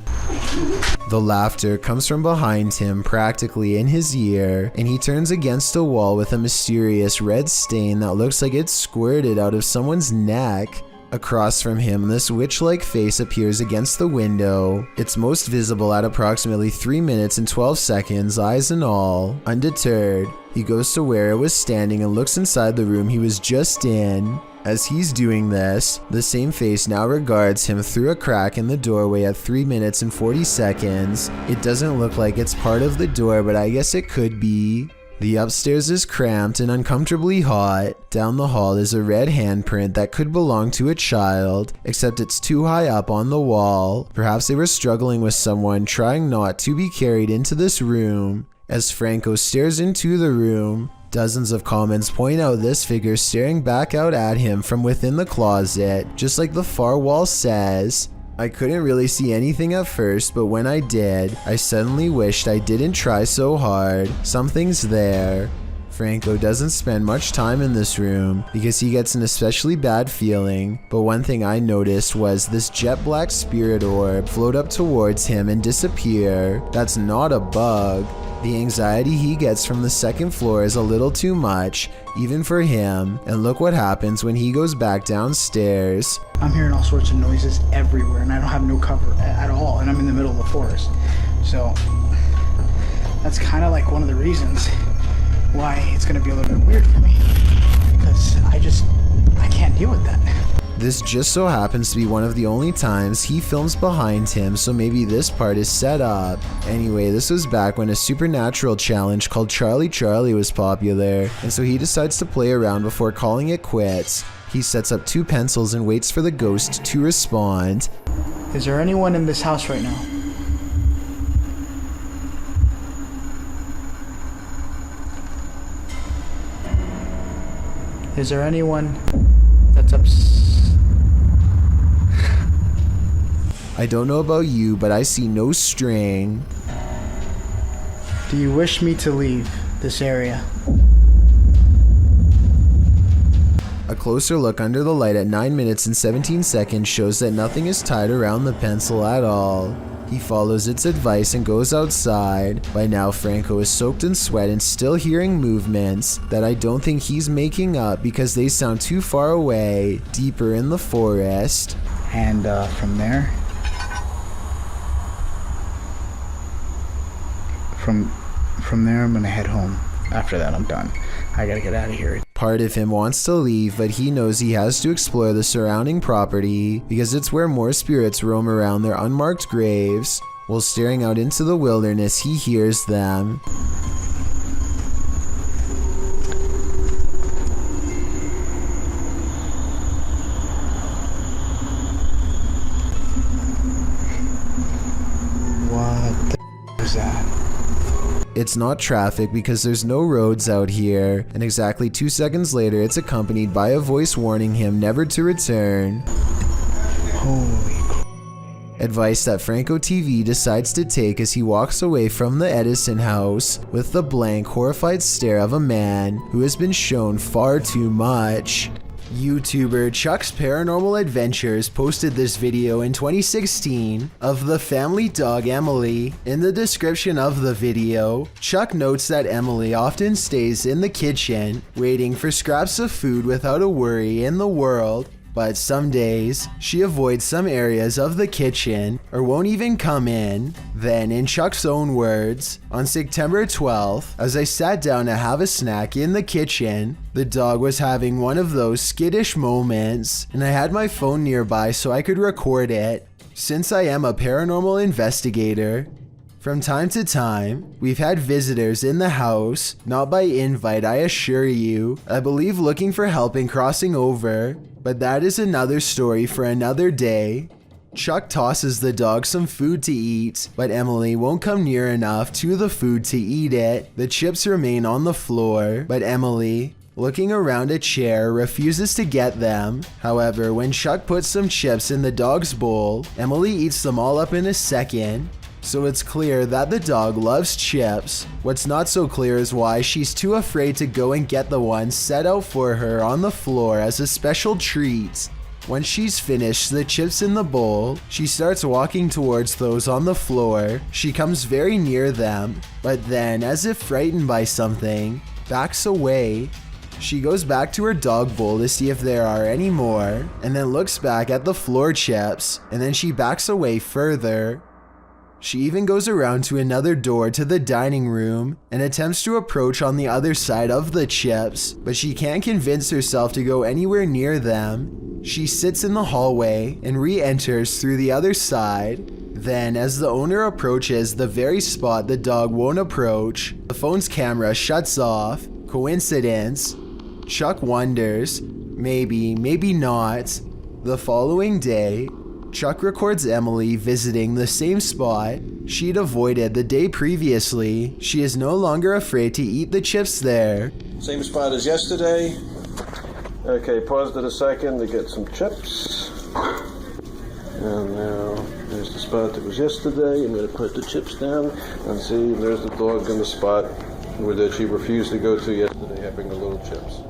The laughter comes from behind him, practically in his ear, and he turns against a wall with a mysterious red stain that looks like it's squirted out of someone's neck. Across from him, this witch-like face appears against the window. It's most visible at approximately 3 minutes and 12 seconds, eyes and all. Undeterred, he goes to where it was standing and looks inside the room he was just in. As he's doing this, the same face now regards him through a crack in the doorway at 3 minutes and 40 seconds. It doesn't look like it's part of the door, but I guess it could be. The upstairs is cramped and uncomfortably hot. Down the hall is a red handprint that could belong to a child, except it's too high up on the wall. Perhaps they were struggling with someone, trying not to be carried into this room. As Franco stares into the room, Dozens of comments point out this figure staring back out at him from within the closet, just like the far wall says. I couldn't really see anything at first, but when I did, I suddenly wished I didn't try so hard. Something's there. Franco doesn't spend much time in this room because he gets an especially bad feeling, but one thing I noticed was this jet black spirit orb float up towards him and disappear. That's not a bug. The anxiety he gets from the second floor is a little too much, even for him, and look what happens when he goes back downstairs. I'm hearing all sorts of noises everywhere and I don't have no cover at all, and I'm in the middle of the forest. So that's kind of like one of the reasons why it's going to be a little bit weird for me, because I can't deal with that. This just so happens to be one of the only times he films behind him, so maybe this part is set up. Anyway, this was back when a supernatural challenge called Charlie Charlie was popular, and so he decides to play around before calling it quits. He sets up 2 pencils and waits for the ghost to respond. Is there anyone in this house right now? Is there anyone that's I don't know about you, but I see no string. Do you wish me to leave this area? A closer look under the light at 9 minutes and 17 seconds shows that nothing is tied around the pencil at all. He follows its advice and goes outside. By now, Franco is soaked in sweat and still hearing movements that I don't think he's making up because they sound too far away, deeper in the forest. And from there, from there, I'm gonna head home. After that, I'm done. I gotta get out of here. Part of him wants to leave, but he knows he has to explore the surrounding property because it's where more spirits roam around their unmarked graves. While staring out into the wilderness, he hears them. What the is that? It's not traffic because there's no roads out here, and exactly 2 seconds later it's accompanied by a voice warning him never to return. Holy Advice that Franco TV decides to take as he walks away from the Edison house with the blank, horrified stare of a man who has been shown far too much. YouTuber Chuck's Paranormal Adventures posted this video in 2016 of the family dog Emily. In the description of the video, Chuck notes that Emily often stays in the kitchen waiting for scraps of food without a worry in the world, but some days she avoids some areas of the kitchen or won't even come in. Then, in Chuck's own words, on September 12th, as I sat down to have a snack in the kitchen, the dog was having one of those skittish moments, and I had my phone nearby so I could record it. Since I am a paranormal investigator, from time to time, we've had visitors in the house, not by invite, I assure you. I believe looking for help in crossing over, but that is another story for another day. Chuck tosses the dog some food to eat, but Emily won't come near enough to the food to eat it. The chips remain on the floor, but Emily, looking around a chair, refuses to get them. However, when Chuck puts some chips in the dog's bowl, Emily eats them all up in a second. So it's clear that the dog loves chips. What's not so clear is why she's too afraid to go and get the ones set out for her on the floor as a special treat. Once she's finished the chips in the bowl, she starts walking towards those on the floor. She comes very near them, but then, as if frightened by something, backs away. She goes back to her dog bowl to see if there are any more, and then looks back at the floor chips, and then she backs away further. She even goes around to another door to the dining room and attempts to approach on the other side of the chips, but she can't convince herself to go anywhere near them. She sits in the hallway and re-enters through the other side. Then, as the owner approaches the very spot the dog won't approach, the phone's camera shuts off. Coincidence? Chuck wonders. Maybe, maybe not. The following day, Chuck records Emily visiting the same spot she'd avoided the day previously. She is no longer afraid to eat the chips there. Same spot as yesterday. Okay, paused it a second to get some chips. And now there's the spot that was yesterday. I'm going to put the chips down and see there's the dog in the spot where she refused to go to yesterday, having the little chips.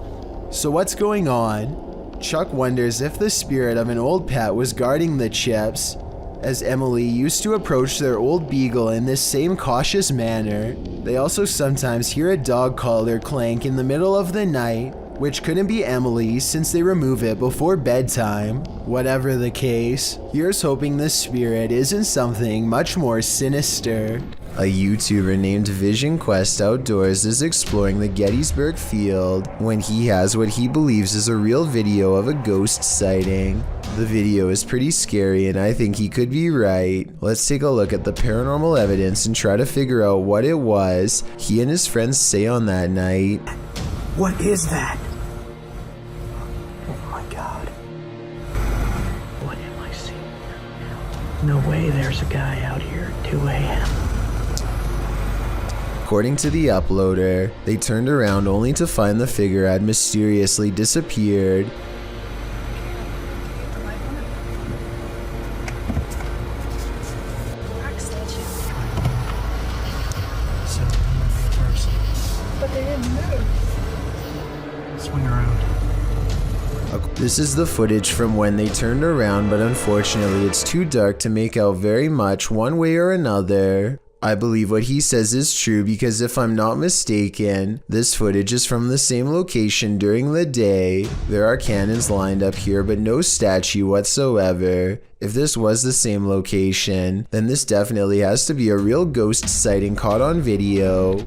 So what's going on? Chuck wonders if the spirit of an old pet was guarding the chips, as Emily used to approach their old beagle in this same cautious manner. They also sometimes hear a dog collar clank in the middle of the night, which couldn't be Emily since they remove it before bedtime. Whatever the case, here's hoping the spirit isn't something much more sinister. A YouTuber named Vision Quest Outdoors is exploring the Gettysburg field when he has what he believes is a real video of a ghost sighting. The video is pretty scary and I think he could be right. Let's take a look at the paranormal evidence and try to figure out what it was he and his friends say on that night. What is that? Oh my god. What am I seeing? No way there's a guy out here at 2 a.m. According to the uploader, they turned around only to find the figure had mysteriously disappeared. But they didn't move. Swing around. This is the footage from when they turned around, but unfortunately it's too dark to make out very much one way or another. I believe what he says is true because if I'm not mistaken, this footage is from the same location during the day. There are cannons lined up here, but no statue whatsoever. If this was the same location, then this definitely has to be a real ghost sighting caught on video.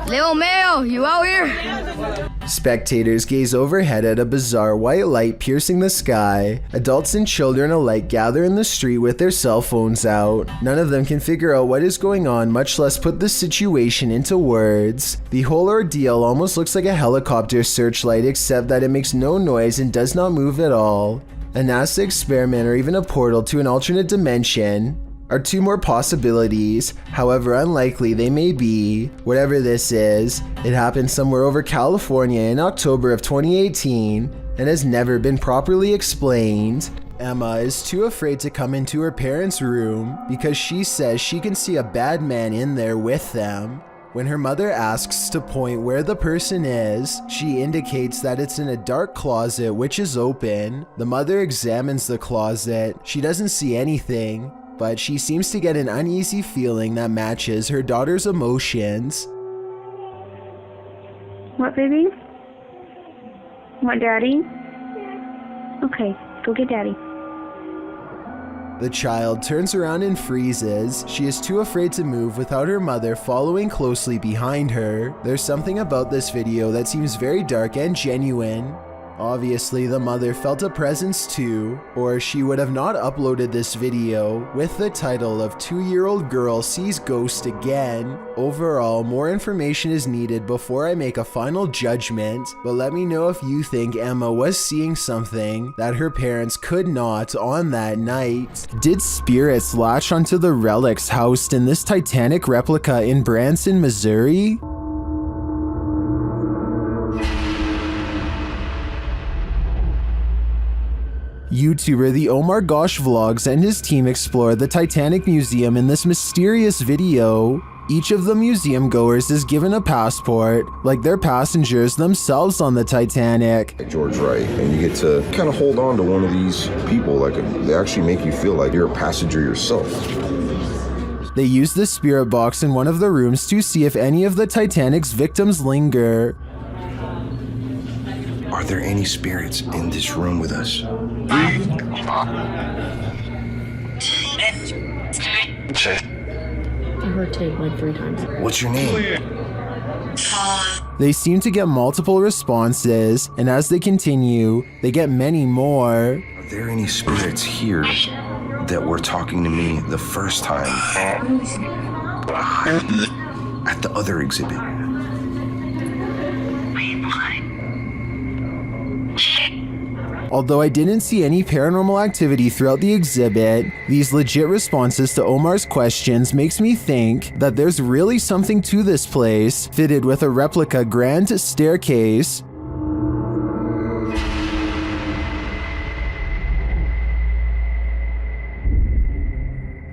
Lil Mayo, you out here? Spectators gaze overhead at a bizarre white light piercing the sky. Adults and children alike gather in the street with their cell phones out. None of them can figure out what is going on, much less put the situation into words. The whole ordeal almost looks like a helicopter searchlight, except that it makes no noise and does not move at all. A NASA experiment or even a portal to an alternate dimension are two more possibilities, however unlikely they may be. Whatever this is, it happened somewhere over California in October of 2018 and has never been properly explained. Emma is too afraid to come into her parents' room because she says she can see a bad man in there with them. When her mother asks to point where the person is, she indicates that it's in a dark closet which is open. The mother examines the closet. She doesn't see anything, but she seems to get an uneasy feeling that matches her daughter's emotions. What, baby? Want daddy? Okay, go get daddy. The child turns around and freezes. She is too afraid to move without her mother following closely behind her. There's something about this video that seems very dark and genuine. Obviously, the mother felt a presence too, or she would have not uploaded this video with the title of 2-year-old girl sees ghost again. Overall, more information is needed before I make a final judgment, but let me know if you think Emma was seeing something that her parents could not on that night. Did spirits latch onto the relics housed in this Titanic replica in Branson, Missouri? YouTuber The Omar Gosh Vlogs and his team explore the Titanic Museum in this mysterious video. Each of the museum goers is given a passport, like they're passengers themselves on the Titanic. George Wright, and you get to kind of hold on to one of these people, like they actually make you feel like you're a passenger yourself. They use the spirit box in one of the rooms to see if any of the Titanic's victims linger. Are there any spirits in this room with us? I heard tape like 3 times. What's your name? They seem to get multiple responses, and as they continue, they get many more. Are there any spirits here that were talking to me the first time at the other exhibit? Although I didn't see any paranormal activity throughout the exhibit, these legit responses to Omar's questions makes me think that there's really something to this place, fitted with a replica grand staircase.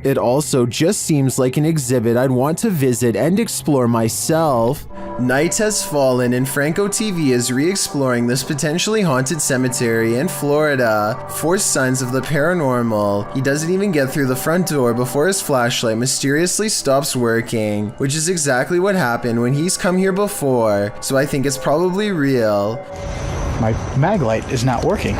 It also just seems like an exhibit I'd want to visit and explore myself. Night has fallen and Franco TV is re-exploring this potentially haunted cemetery in Florida for signs of the paranormal. He doesn't even get through the front door before his flashlight mysteriously stops working, which is exactly what happened when he's come here before, so I think it's probably real. My mag light is not working.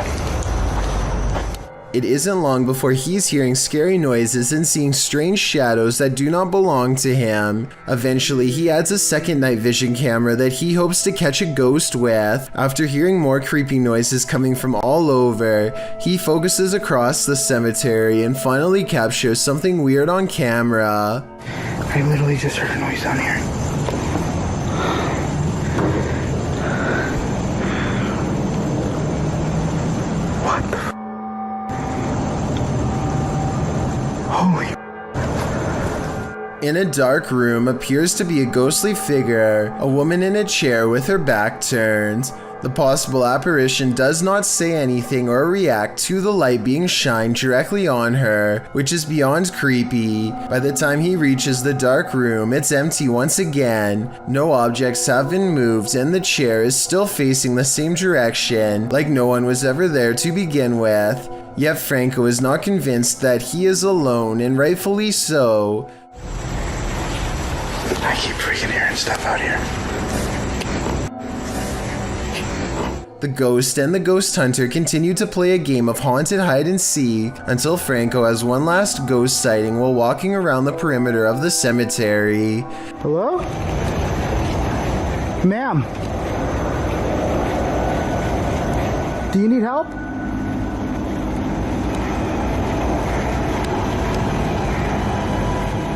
It isn't long before he's hearing scary noises and seeing strange shadows that do not belong to him. Eventually, he adds a second night vision camera that he hopes to catch a ghost with. After hearing more creepy noises coming from all over, he focuses across the cemetery and finally captures something weird on camera. I literally just heard a noise down here. What the Holy. In a dark room appears to be a ghostly figure, a woman in a chair with her back turned. The possible apparition does not say anything or react to the light being shined directly on her, which is beyond creepy. By the time he reaches the dark room, it's empty once again. No objects have been moved and the chair is still facing the same direction, like no one was ever there to begin with. Yet Franco is not convinced that he is alone, and rightfully so. I keep freaking hearing stuff out here. The ghost and the ghost hunter continue to play a game of haunted hide and seek until Franco has one last ghost sighting while walking around the perimeter of the cemetery. Hello? Ma'am? Do you need help?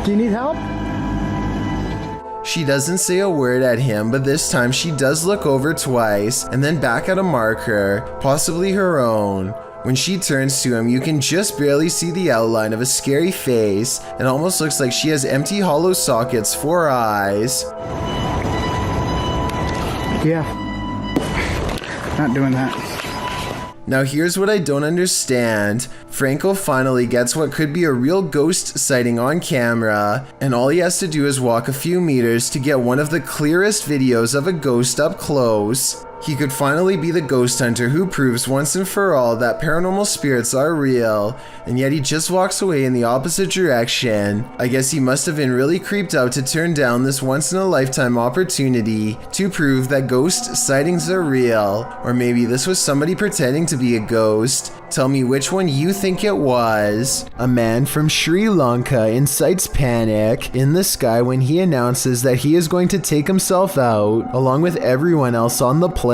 Do you need help? She doesn't say a word at him, but this time she does look over twice and then back at a marker, possibly her own. When she turns to him, you can just barely see the outline of a scary face. It almost looks like she has empty hollow sockets for eyes. Yeah. Not doing that. Now here's what I don't understand. Franco finally gets what could be a real ghost sighting on camera, and all he has to do is walk a few meters to get one of the clearest videos of a ghost up close. He could finally be the ghost hunter who proves once and for all that paranormal spirits are real, and yet he just walks away in the opposite direction. I guess he must have been really creeped out to turn down this once-in-a-lifetime opportunity to prove that ghost sightings are real. Or maybe this was somebody pretending to be a ghost. Tell me which one you think it was. A man from Sri Lanka incites panic in the sky when he announces that he is going to take himself out, along with everyone else on the plane.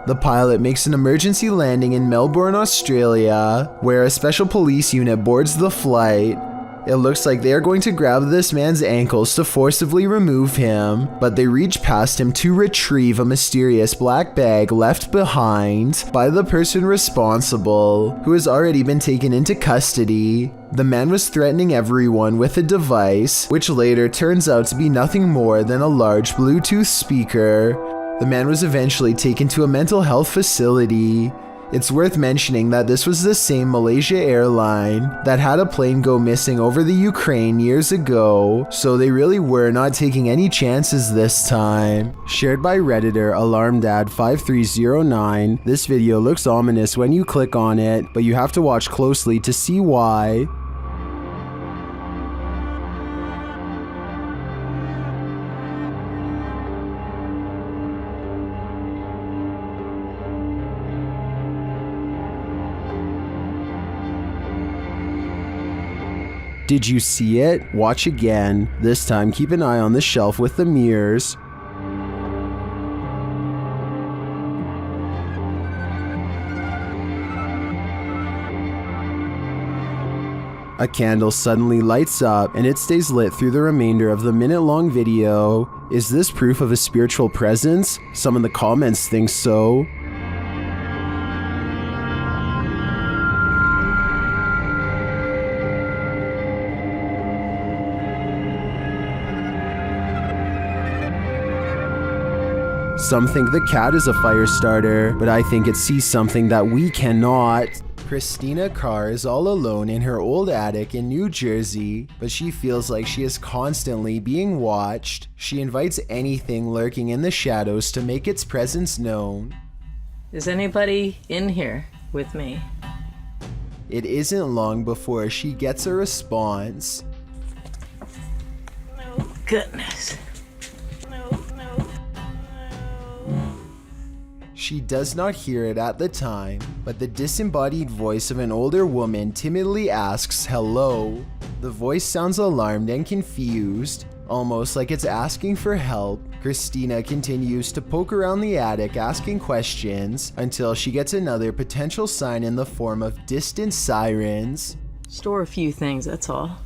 The pilot makes an emergency landing in Melbourne, Australia, where a special police unit boards the flight. It looks like they are going to grab this man's ankles to forcibly remove him, but they reach past him to retrieve a mysterious black bag left behind by the person responsible, who has already been taken into custody. The man was threatening everyone with a device, which later turns out to be nothing more than a large Bluetooth speaker. The man was eventually taken to a mental health facility. It's worth mentioning that this was the same Malaysia airline that had a plane go missing over the Ukraine years ago, so they really were not taking any chances this time. Shared by Redditor AlarmDad5309, this video looks ominous when you click on it, but you have to watch closely to see why. Did you see it? Watch again. This time, keep an eye on the shelf with the mirrors. A candle suddenly lights up and it stays lit through the remainder of the minute-long video. Is this proof of a spiritual presence? Some in the comments think so. Some think the cat is a fire starter, but I think it sees something that we cannot. Christina Carr is all alone in her old attic in New Jersey, but she feels like she is constantly being watched. She invites anything lurking in the shadows to make its presence known. Is anybody in here with me? It isn't long before she gets a response. Oh, goodness. She does not hear it at the time, but the disembodied voice of an older woman timidly asks hello. The voice sounds alarmed and confused, almost like it's asking for help. Christina continues to poke around the attic asking questions until she gets another potential sign in the form of distant sirens. Store a few things, that's all.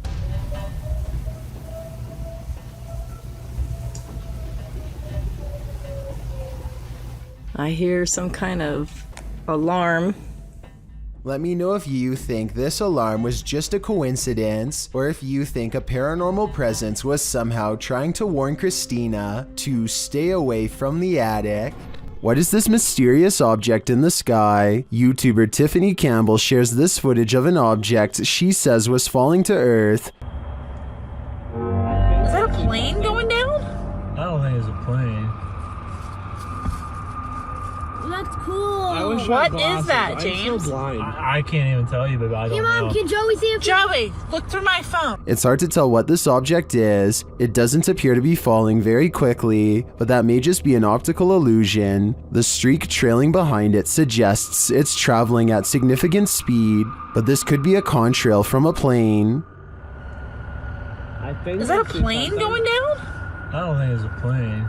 I hear some kind of alarm. Let me know if you think this alarm was just a coincidence, or if you think a paranormal presence was somehow trying to warn Christina to stay away from the attic. What is this mysterious object in the sky? YouTuber Tiffany Campbell shares this footage of an object she says was falling to Earth. Is that a plane going down? I don't think it's a plane. That's cool. What is that, James? I'm so blind. I can't even tell you, but I don't know. Hey, Mom, can Joey see it? Joey, look through my phone. It's hard to tell what this object is. It doesn't appear to be falling very quickly, but that may just be an optical illusion. The streak trailing behind it suggests it's traveling at significant speed, but this could be a contrail from a plane. Is that a plane going down? I don't think it's a plane.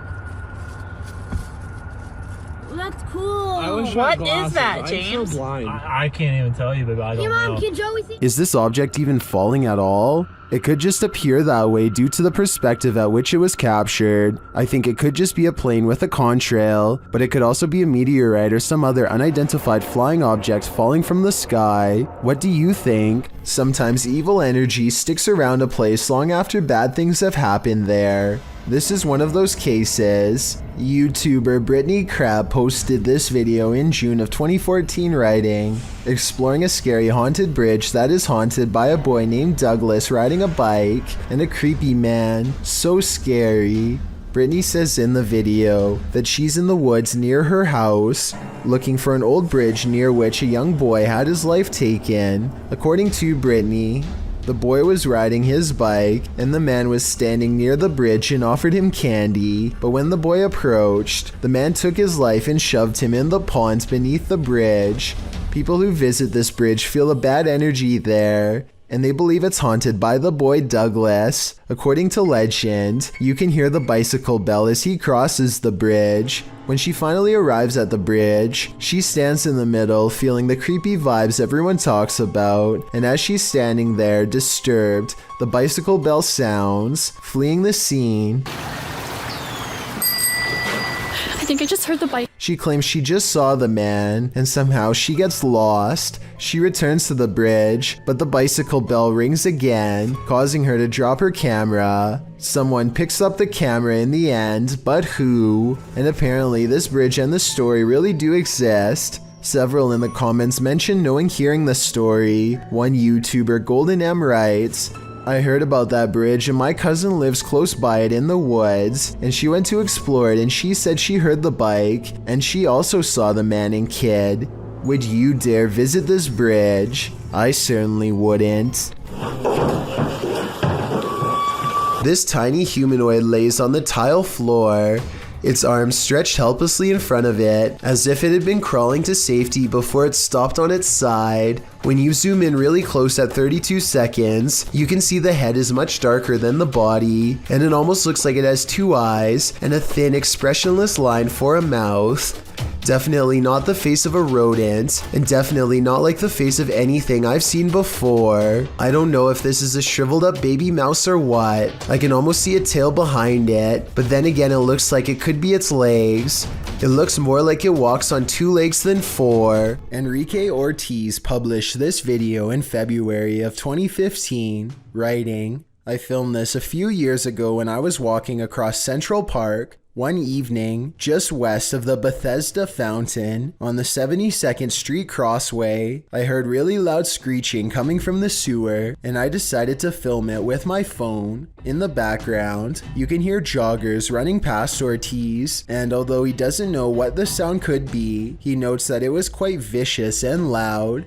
That's cool. What is that, James? I'm so blind. I can't even tell you, but I don't Hey, Mom, know. can Joey see? Is this object even falling at all? It could just appear that way due to the perspective at which it was captured. I think it could just be a plane with a contrail, but it could also be a meteorite or some other unidentified flying object falling from the sky. What do you think? Sometimes evil energy sticks around a place long after bad things have happened there. This is one of those cases. YouTuber Brittany Crabb posted this video in June of 2014 writing, exploring a scary haunted bridge that is haunted by a boy named Douglas riding a bike and a creepy man. So scary. Brittany says in the video that she's in the woods near her house, looking for an old bridge near which a young boy had his life taken. According to Brittany, the boy was riding his bike, and the man was standing near the bridge and offered him candy, but when the boy approached, the man took his life and shoved him in the pond beneath the bridge. People who visit this bridge feel a bad energy there, and they believe it's haunted by the boy Douglas. According to legend, you can hear the bicycle bell as he crosses the bridge. When she finally arrives at the bridge, she stands in the middle, feeling the creepy vibes everyone talks about, and as she's standing there, disturbed, the bicycle bell sounds, fleeing the scene. I think I just heard the bike. She claims she just saw the man, and somehow she gets lost. She returns to the bridge, but the bicycle bell rings again, causing her to drop her camera. Someone picks up the camera in the end, but who? And apparently this bridge and the story really do exist. Several in the comments mention knowing hearing the story. One YouTuber, Golden M, writes, I heard about that bridge and my cousin lives close by it in the woods, and she went to explore it and she said she heard the bike, and she also saw the man and kid. Would you dare visit this bridge? I certainly wouldn't. This tiny humanoid lays on the tile floor, its arms stretched helplessly in front of it, as if it had been crawling to safety before it stopped on its side. When you zoom in really close at 32 seconds, you can see the head is much darker than the body, and it almost looks like it has two eyes and a thin, expressionless line for a mouth. Definitely not the face of a rodent, and definitely not like the face of anything I've seen before. I don't know if this is a shriveled up baby mouse or what. I can almost see a tail behind it, but then again it looks like it could be its legs. It looks more like it walks on 2 legs than 4. Enrique Ortiz published this video in February of 2015, writing, I filmed this a few years ago when I was walking across Central Park. One evening, just west of the Bethesda Fountain, on the 72nd Street Crossway, I heard really loud screeching coming from the sewer, and I decided to film it with my phone. In the background, you can hear joggers running past Ortiz, and although he doesn't know what the sound could be, he notes that it was quite vicious and loud.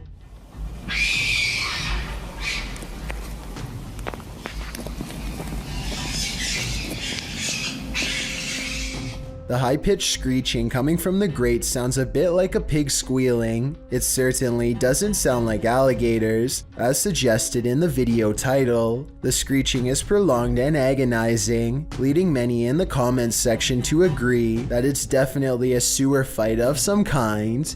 The high-pitched screeching coming from the grate sounds a bit like a pig squealing. It certainly doesn't sound like alligators, as suggested in the video title. The screeching is prolonged and agonizing, leading many in the comments section to agree that it's definitely a sewer fight of some kind.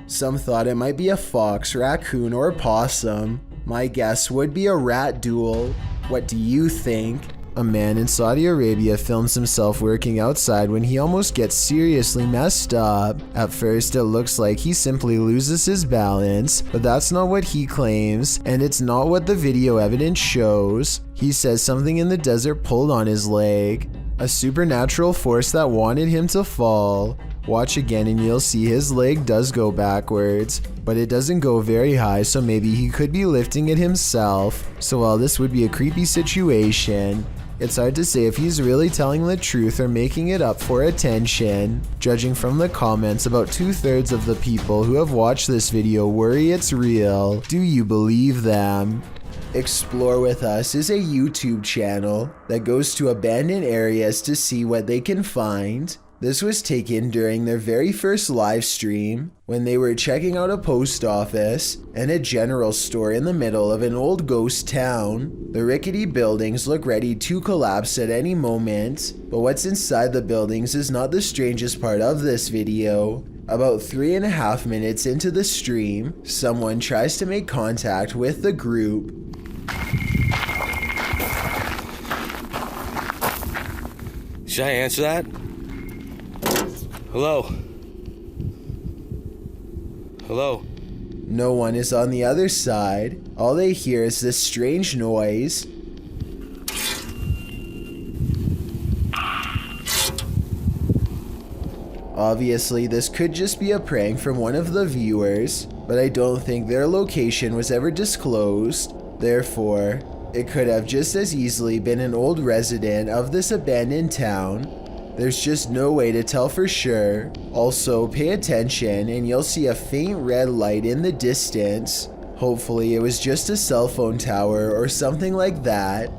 Some thought it might be a fox, raccoon, or possum. My guess would be a rat duel. What do you think? A man in Saudi Arabia films himself working outside when he almost gets seriously messed up. At first it looks like he simply loses his balance, but that's not what he claims, and it's not what the video evidence shows. He says something in the desert pulled on his leg, a supernatural force that wanted him to fall. Watch again and you'll see his leg does go backwards, but it doesn't go very high, so maybe he could be lifting it himself. So while this would be a creepy situation, it's hard to say if he's really telling the truth or making it up for attention. Judging from the comments, about 2/3 of the people who have watched this video worry it's real. Do you believe them? Explore With Us is a YouTube channel that goes to abandoned areas to see what they can find. This was taken during their very first live stream when they were checking out a post office and a general store in the middle of an old ghost town. The rickety buildings look ready to collapse at any moment, but what's inside the buildings is not the strangest part of this video. About 3.5 minutes into the stream, someone tries to make contact with the group. Should I answer that? Hello? Hello? No one is on the other side. All they hear is this strange noise. Obviously, this could just be a prank from one of the viewers, but I don't think their location was ever disclosed. Therefore, it could have just as easily been an old resident of this abandoned town. There's just no way to tell for sure. Also, pay attention and you'll see a faint red light in the distance. Hopefully it was just a cell phone tower or something like that.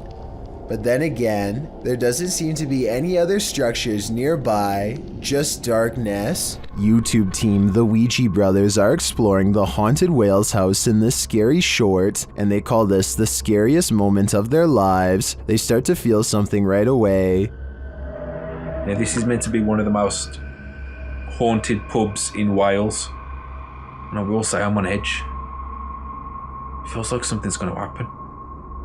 But then again, there doesn't seem to be any other structures nearby, just darkness. YouTube team The Ouija Brothers are exploring the haunted whale's house in this scary short, and they call this the scariest moment of their lives. They start to feel something right away. Now, this is meant to be one of the most haunted pubs in Wales, and I will say I'm on edge. It feels like something's going to happen.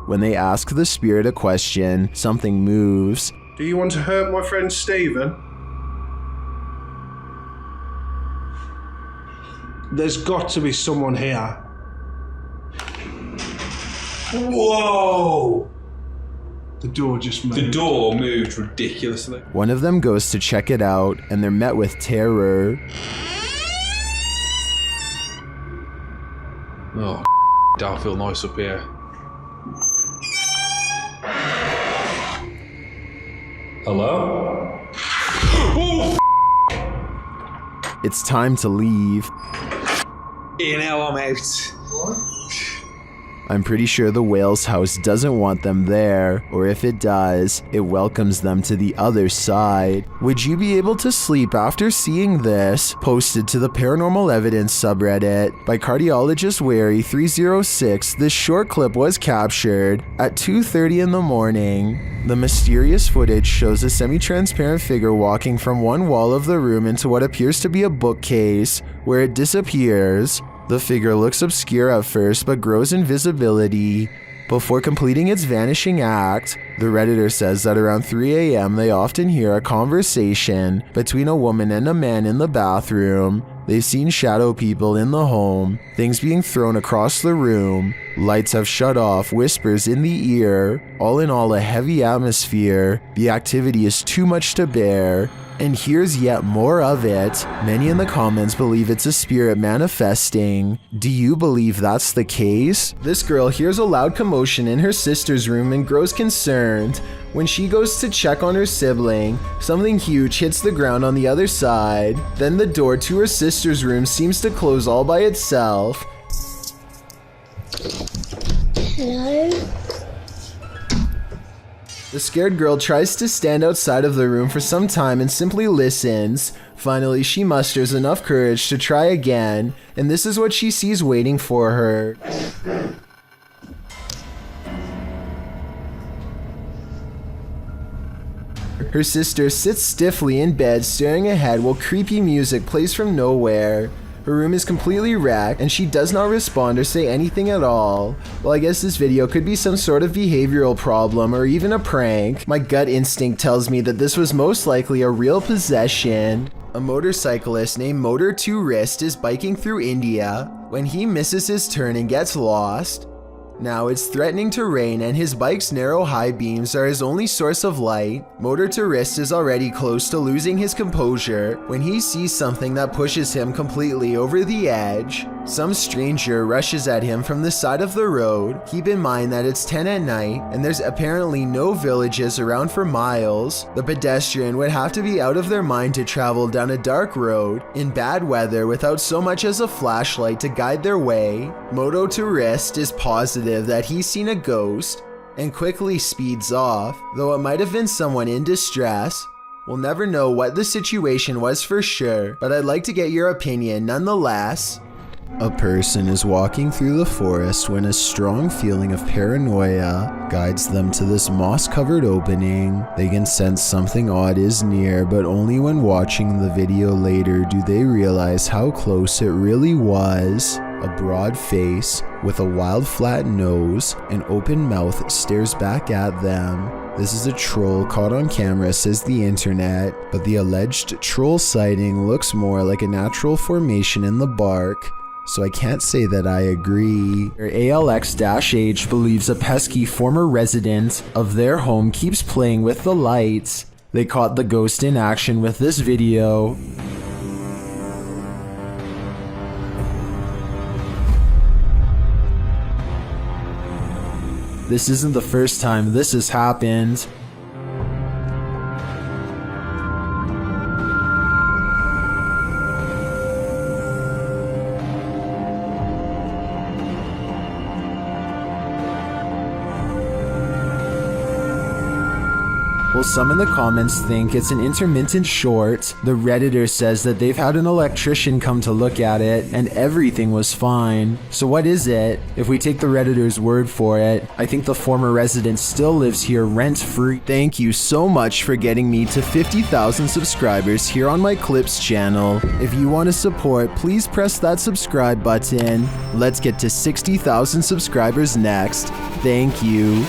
When they ask the spirit a question, something moves. Do you want to hurt my friend Stephen? There's got to be someone here. Whoa! The door just moved. The door moved ridiculously. One of them goes to check it out, and they're met with terror. Oh, don't feel nice up here. Hello? Oh, It's time to leave. now I'm out. What? I'm pretty sure the whale's house doesn't want them there, or if it does, it welcomes them to the other side. Would you be able to sleep after seeing this? Posted to the Paranormal Evidence subreddit by cardiologist Wary 306, this short clip was captured at 2:30 in the morning. The mysterious footage shows a semi-transparent figure walking from one wall of the room into what appears to be a bookcase, where it disappears. The figure looks obscure at first but grows in visibility before completing its vanishing act. The Redditor says that around 3 a.m. they often hear a conversation between a woman and a man in the bathroom. They've seen shadow people in the home, things being thrown across the room, lights have shut off, whispers in the ear, all in all a heavy atmosphere. The activity is too much to bear. And here's yet more of it. Many in the comments believe it's a spirit manifesting. Do you believe that's the case? This girl hears a loud commotion in her sister's room and grows concerned. When she goes to check on her sibling, something huge hits the ground on the other side. Then the door to her sister's room seems to close all by itself. Hello? The scared girl tries to stand outside of the room for some time and simply listens. Finally, she musters enough courage to try again, and this is what she sees waiting for her. Her sister sits stiffly in bed staring ahead while creepy music plays from nowhere. Her room is completely wrecked and she does not respond or say anything at all. Well, I guess this video could be some sort of behavioral problem or even a prank. My gut instinct tells me that this was most likely a real possession. A motorcyclist named Motor 2 Wrist is biking through India when he misses his turn and gets lost. Now it's threatening to rain and his bike's narrow high beams are his only source of light. Motor 2 Wrist is already close to losing his composure when he sees something that pushes him completely over the edge. Some stranger rushes at him from the side of the road. Keep in mind that it's 10 at night and there's apparently no villages around for miles. The pedestrian would have to be out of their mind to travel down a dark road in bad weather without so much as a flashlight to guide their way. Moto 2 Wrist is positive that he's seen a ghost and quickly speeds off, though it might have been someone in distress. We'll never know what the situation was for sure, but I'd like to get your opinion nonetheless. A person is walking through the forest when a strong feeling of paranoia guides them to this moss-covered opening. They can sense something odd is near, but only when watching the video later do they realize how close it really was. A broad face with a wild flat nose and open mouth stares back at them. This is a troll caught on camera, says the internet, but the alleged troll sighting looks more like a natural formation in the bark, so I can't say that I agree. ALX-H believes a pesky former resident of their home keeps playing with the lights. They caught the ghost in action with this video. This isn't the first time this has happened. Well, some in the comments think it's an intermittent short. The Redditor says that they've had an electrician come to look at it and everything was fine. So what is it? If we take the Redditor's word for it, I think the former resident still lives here rent-free. Thank you so much for getting me to 50,000 subscribers here on my Clips channel. If you want to support, please press that subscribe button. Let's get to 60,000 subscribers next. Thank you.